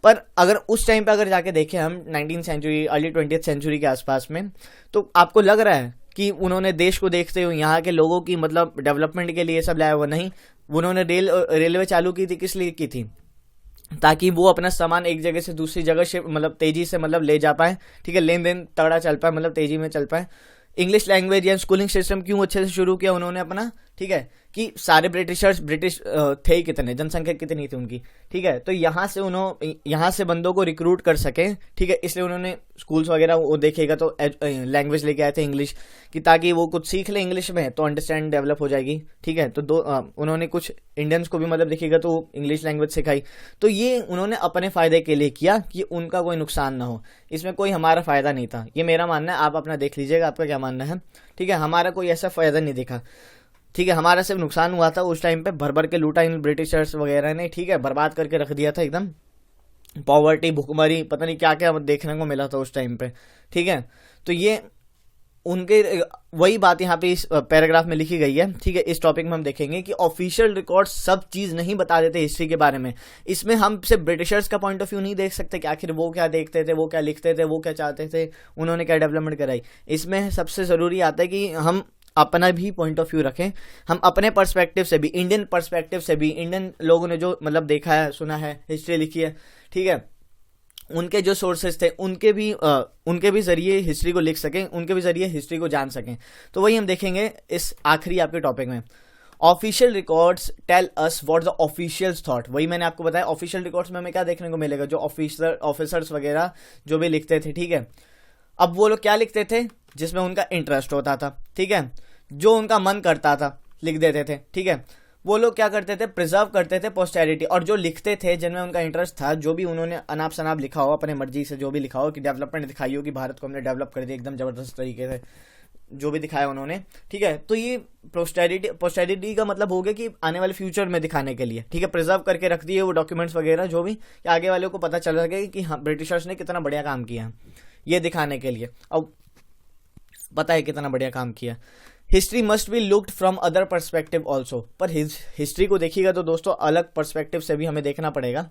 Speaker 1: पर अगर उस टाइम पे अगर जाके देखें हम 19वीं सेंचुरी अर्ली 20वीं सेंचुरी के आसपास में, तो आपको लग रहा है कि उन्होंने देश को देखते हुए यहाँ के लोगों की मतलब डेवलपमेंट के लिए सब लाया हुआ, नहीं। उन्होंने रेलवे चालू की थी, किस लिए की थी, ताकि वो अपना सामान एक जगह से दूसरी जगह से मतलब तेजी से मतलब ले जा पाए, ठीक है, लेन देन तगड़ा चल पाए, मतलब तेजी में चल पाए। इंग्लिश लैंग्वेज या स्कूलिंग सिस्टम क्यों अच्छे से शुरू किया उन्होंने अपना, ठीक है, कि सारे ब्रिटिश थे कितने, जनसंख्या कितनी थी उनकी, ठीक है, तो यहाँ से बंदों को रिक्रूट कर सके, ठीक है, इसलिए उन्होंने स्कूल्स वगैरह वो देखेगा तो लैंग्वेज लेके आए थे इंग्लिश कि ताकि वो कुछ सीख ले इंग्लिश में तो अंडरस्टैंड डेवलप हो जाएगी, ठीक है। तो उन्होंने कुछ इंडियंस को भी मतलब देखिएगा तो इंग्लिश लैंग्वेज सिखाई। तो ये उन्होंने अपने फायदे के लिए किया कि उनका कोई नुकसान ना हो, इसमें कोई हमारा फायदा नहीं था, ये मेरा मानना है, आप अपना देख लीजिएगा आपका क्या मानना है, ठीक है। हमारा कोई ऐसा फायदा नहीं दिखा, ठीक है, हमारा सिर्फ नुकसान हुआ था। उस टाइम पे भर भर के लूटा इन ब्रिटिशर्स वगैरह ने, ठीक है, बर्बाद करके रख दिया था एकदम, पॉवर्टी, भुखमरी, पता नहीं क्या क्या देखने को मिला था उस टाइम पे, ठीक है। तो ये उनके वही बात यहाँ पे इस पैराग्राफ में लिखी गई है, ठीक है। इस टॉपिक में हम देखेंगे कि ऑफिशियल रिकॉर्ड सब चीज नहीं बता देते हिस्ट्री के बारे में। इसमें हम सिर्फ ब्रिटिशर्स का पॉइंट ऑफ व्यू नहीं देख सकते कि आखिर वो क्या देखते थे, वो क्या लिखते थे, वो क्या चाहते थे, उन्होंने क्या डेवलपमेंट कराई। इसमें सबसे जरूरी आता है कि हम अपना भी पॉइंट ऑफ व्यू रखें, हम अपने पर्सपेक्टिव से भी, इंडियन पर्सपेक्टिव से भी, इंडियन लोगों ने जो मतलब देखा है, सुना है, हिस्ट्री लिखी है, ठीक है, उनके जो सोर्सेज थे उनके भी जरिए हिस्ट्री को लिख सकें, उनके भी जरिए हिस्ट्री को जान सकें। तो वही हम देखेंगे इस आखिरी आपके टॉपिक में। Official records tell us what the officials thought, वही मैंने आपको बताया। ऑफिशियल रिकॉर्ड्स में हमें क्या देखने को मिलेगा, जो ऑफिसर्स वगैरह जो भी लिखते थे, ठीक है। अब वो लोग क्या लिखते थे, जिसमें उनका इंटरेस्ट होता था, ठीक है, जो उनका मन करता था लिख देते थे, ठीक है। वो लोग क्या करते थे, प्रिजर्व करते थे पोस्टेरिटी, और जो लिखते थे जिनमें उनका इंटरेस्ट था, जो भी उन्होंने अनाप शनाप लिखा हो अपने मर्जी से, जो भी लिखा हो कि डेवलपमेंट दिखाई हो कि भारत को हमने डेवलप कर दिया एकदम जबरदस्त तरीके से, जो भी दिखाया उन्होंने, ठीक है। तो ये पोस्टेरिटी का मतलब हो गया कि आने वाले फ्यूचर में दिखाने के लिए, ठीक है, प्रिजर्व करके रख दिए वो डॉक्यूमेंट्स वगैरह जो भी, कि आगे वाले को पता चल सके कि हाँ ब्रिटिशर्स ने कितना बढ़िया काम किया, ये दिखाने के लिए। अब पता है कितना बढ़िया काम किया। History must be looked from other perspective also, पर हिस्ट्री को देखिएगा तो दोस्तों अलग पर्सपेक्टिव से भी हमें देखना पड़ेगा।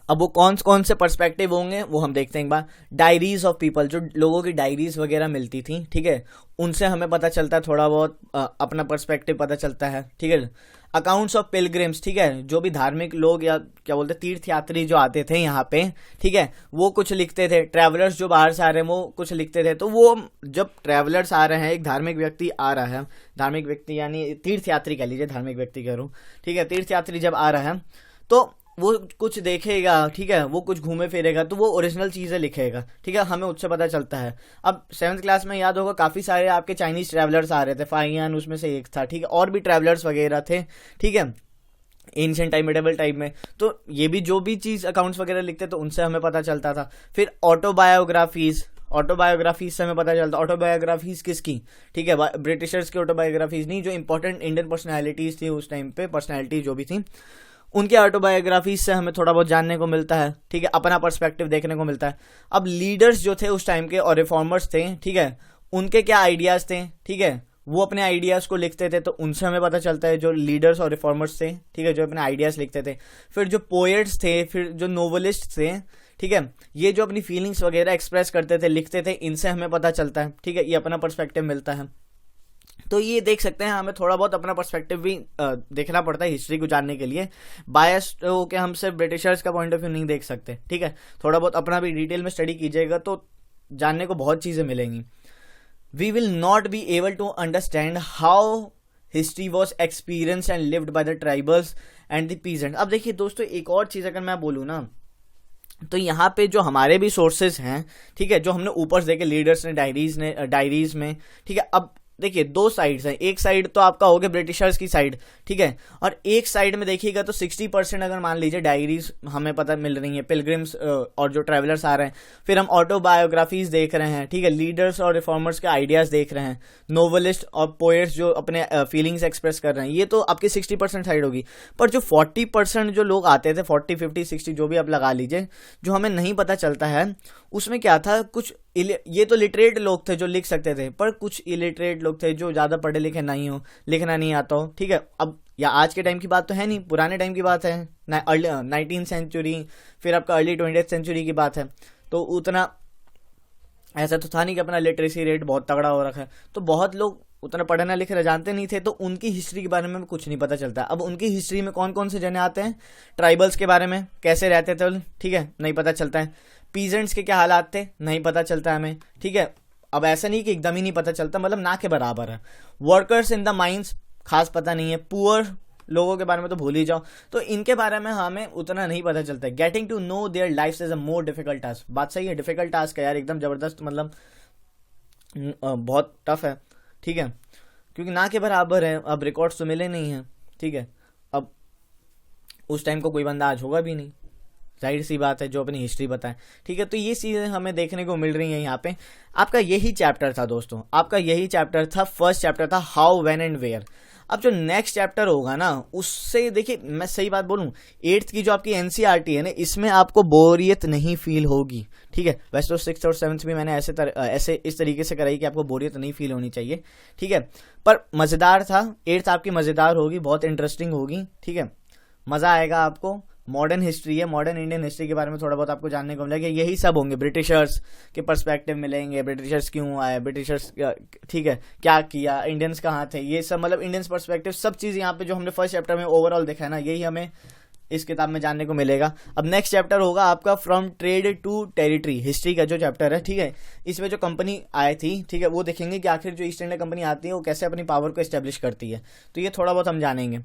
Speaker 1: अब वो कौन कौन से पर्सपेक्टिव होंगे वो हम देखते हैं एक बार। डायरीज ऑफ पीपल, जो लोगों की डायरीज वगैरह मिलती थी, ठीक है, उनसे हमें पता चलता है थोड़ा बहुत अपना पर्सपेक्टिव पता चलता है, ठीक है। अकाउंट्स ऑफ पिलग्रिम्स, ठीक है, जो भी धार्मिक लोग या क्या बोलते तीर्थ यात्री जो आते थे यहाँ पे, ठीक है, वो कुछ लिखते थे। ट्रैवलर्स जो बाहर से आ रहे हैं वो कुछ लिखते थे। तो वो जब ट्रैवलर्स आ रहे हैं, एक धार्मिक व्यक्ति आ रहा है, धार्मिक व्यक्ति यानी तीर्थ यात्री कह लीजिए, धार्मिक व्यक्ति कह रहा हूँ, ठीक है, तीर्थ यात्री जब आ रहा है तो
Speaker 2: वो कुछ देखेगा, ठीक है, वो कुछ घूमे फिरेगा तो वो ओरिजिनल चीज़ें लिखेगा, ठीक है, हमें उससे पता चलता है। अब 7th क्लास में याद होगा काफ़ी सारे आपके चाइनीज़ ट्रैवलर्स आ रहे थे, फाइयान उसमें से एक था, ठीक है, और भी ट्रैवलर्स वगैरह थे, ठीक है, एंशिएंट टाइम, मिडेवल टाइम में। तो ये भी जो भी चीज़ अकाउंट्स वगैरह लिखते तो उनसे हमें पता चलता था। फिर ऑटोबायोग्राफीज से हमें पता चलता, ऑटोबायोग्राफीज किसकी, ठीक है, ब्रिटिशर्स की ऑटोबायोग्राफीज नहीं, जो इंपॉर्टेंट इंडियन पर्सनैलिटीज थी उस टाइम पे, पर्सनैलिटी जो भी थी उनके ऑटोबायोग्राफीज से हमें थोड़ा बहुत जानने को मिलता है, ठीक है, अपना पर्सपेक्टिव देखने को मिलता है। अब लीडर्स जो थे उस टाइम के और रिफॉर्मर्स थे, ठीक है, उनके क्या आइडियाज थे, ठीक है, वो अपने आइडियाज को लिखते थे तो उनसे हमें पता चलता है, जो लीडर्स और रिफॉर्मर्स थे, ठीक है, जो अपने आइडियाज लिखते थे। फिर जो पोएट्स थे, फिर जो नोवेलिस्ट थे, ठीक है, ये जो अपनी फीलिंग्स वगैरह एक्सप्रेस करते थे, लिखते थे, इनसे हमें पता चलता है, ठीक है, ये अपना पर्सपेक्टिव मिलता है। तो ये देख सकते हैं, हमें थोड़ा बहुत अपना पर्सपेक्टिव भी देखना पड़ता है हिस्ट्री को जानने के लिए। बायस होकर हम सिर्फ ब्रिटिशर्स का पॉइंट ऑफ व्यू नहीं देख सकते, ठीक है, थोड़ा बहुत अपना भी डिटेल में स्टडी कीजिएगा तो जानने को बहुत चीज़ें मिलेंगी। We will not be able to understand how history was experience and lived by the tribals and the peasant. अब देखिए दोस्तों, एक और चीज़ अगर मैं बोलूँ ना, तो यहाँ पे जो हमारे भी सोर्सेज हैं, ठीक है, जो हमने ऊपर से देखे लीडर्स ने डायरीज में, ठीक है, अब देखिए दो साइड्स हैं, एक साइड तो आपका हो गया ब्रिटिशर्स की साइड, ठीक है, और एक साइड में देखिएगा तो 60% अगर मान लीजिए डायरीज हमें पता मिल रही हैं, पिलग्रिम्स और जो ट्रैवलर्स आ रहे हैं। फिर हम ऑटोबायोग्राफीज देख रहे हैं, ठीक है, लीडर्स और रिफॉर्मर्स के आइडियाज देख रहे हैं, नोवेलिस्ट और पोएट्स जो अपने फीलिंग्स एक्सप्रेस कर रहे हैं, ये तो आपकी 60% साइड होगी। पर जो 40% जो लोग आते थे, 40, 50, 60 जो भी आप लगा लीजिए, जो हमें नहीं पता चलता है उसमें क्या था। कुछ ये तो लिटरेट लोग थे जो लिख सकते थे, पर कुछ इलिटरेट लोग थे जो ज़्यादा पढ़े लिखे नहीं हो, लिखना नहीं आता हो, ठीक है। अब या आज के टाइम की बात तो है नहीं, पुराने टाइम की बात है, अर्ली 19th सेंचुरी, फिर आपका अर्ली 20th सेंचुरी की बात है। तो उतना ऐसा तो था नहीं कि अपना लिटरेसी रेट बहुत तगड़ा हो रखा है, तो बहुत लोग उतना पढ़ना लिखना जानते नहीं थे, तो उनकी हिस्ट्री के बारे में कुछ नहीं पता चलता। अब उनकी हिस्ट्री में कौन कौन से जने आते हैं, ट्राइबल्स के बारे में, कैसे रहते थे, ठीक है, नहीं पता चलता है। पीजेंट्स के क्या हालात थे, नहीं पता चलता हमें, ठीक है। अब ऐसा नहीं कि एकदम ही नहीं पता चलता, मतलब ना के बराबर है। वर्कर्स इन द माइंस खास पता नहीं है, पुअर लोगों के बारे में तो भूल ही जाओ, तो इनके बारे में हमें उतना नहीं पता चलता है। Getting to know their life is a more difficult task, बात सही है, डिफिकल्ट टास्क है यार, एकदम जबरदस्त, मतलब बहुत टफ है, ठीक है, क्योंकि ना के बराबर है। अब रिकॉर्ड्स तो मिले नहीं हैं, ठीक है, अब उस टाइम को कोई बंदा आज होगा भी नहीं, जाहिर सी बात है, जो अपनी हिस्ट्री बताए, ठीक है। तो ये चीज़ें हमें देखने को मिल रही हैं यहाँ पे। आपका यही चैप्टर था दोस्तों, आपका यही चैप्टर था, फर्स्ट चैप्टर था हाउ, व्हेन एंड वेयर। अब जो नेक्स्ट चैप्टर होगा ना, उससे देखिए मैं सही बात बोलूँ, 8th की जो आपकी एनसीईआरटी है ना, इसमें आपको बोरियत नहीं फील होगी, ठीक है। वैसे तो 6th और 7th भी मैंने ऐसे इस तरीके से कराई कि आपको बोरियत नहीं फील होनी चाहिए, ठीक है, पर मज़ेदार था। 8th आपकी मज़ेदार होगी, बहुत इंटरेस्टिंग होगी, ठीक है, मज़ा आएगा आपको। मॉडर्न हिस्ट्री है, मॉडर्न इंडियन हिस्ट्री के बारे में थोड़ा बहुत आपको जानने को मिलेगा। यही सब होंगे, ब्रिटिशर्स के पर्सपेक्टिव मिलेंगे, ब्रिटिशर्स क्यों आए, ब्रिटिशर्स ठीक है क्या किया, इंडियंस कहाँ थे, ये सब, मतलब इंडियंस पर्सपेक्टिव, सब चीज़ यहाँ पे जो हमने फर्स्ट चैप्टर में ओवरऑल देखा है ना, यही हमें इस किताब में जानने को मिलेगा। अब नेक्स्ट चैप्टर होगा आपका from trade to territory, history का जो चैप्टर है, ठीक है, इसमें जो कंपनी आई थी, ठीक है, वो देखेंगे कि आखिर जो ईस्ट इंडिया कंपनी आती है वो कैसे अपनी पावर को एस्टेब्लिश करती है, तो ये थोड़ा बहुत हम जानेंगे।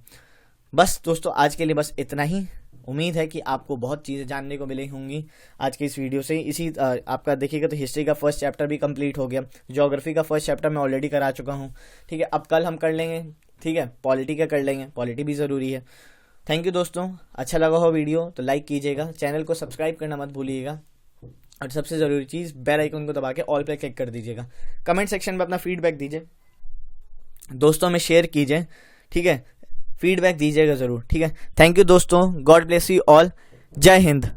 Speaker 2: बस दोस्तों, आज के लिए बस इतना ही। उम्मीद है कि आपको बहुत चीज़ें जानने को मिली होंगी आज की इस वीडियो से। इसी आपका देखिएगा तो हिस्ट्री का फर्स्ट चैप्टर भी कंप्लीट हो गया, ज्योग्राफी का फर्स्ट चैप्टर मैं ऑलरेडी करा चुका हूँ, ठीक है। अब कल हम कर लेंगे, ठीक है, पॉलिटी का कर लेंगे, पॉलिटी भी ज़रूरी है। थैंक यू दोस्तों, अच्छा लगा हो वीडियो तो लाइक कीजिएगा, चैनल को सब्सक्राइब करना मत भूलिएगा, और सबसे ज़रूरी चीज़ बेल आइकन को दबा के ऑल पे क्लिक कर दीजिएगा। कमेंट सेक्शन में अपना फीडबैक दीजिए, दोस्तों में शेयर कीजिए, ठीक है, फीडबैक दीजिएगा ज़रूर, ठीक है। थैंक यू दोस्तों, गॉड ब्लेस यू ऑल, जय हिंद।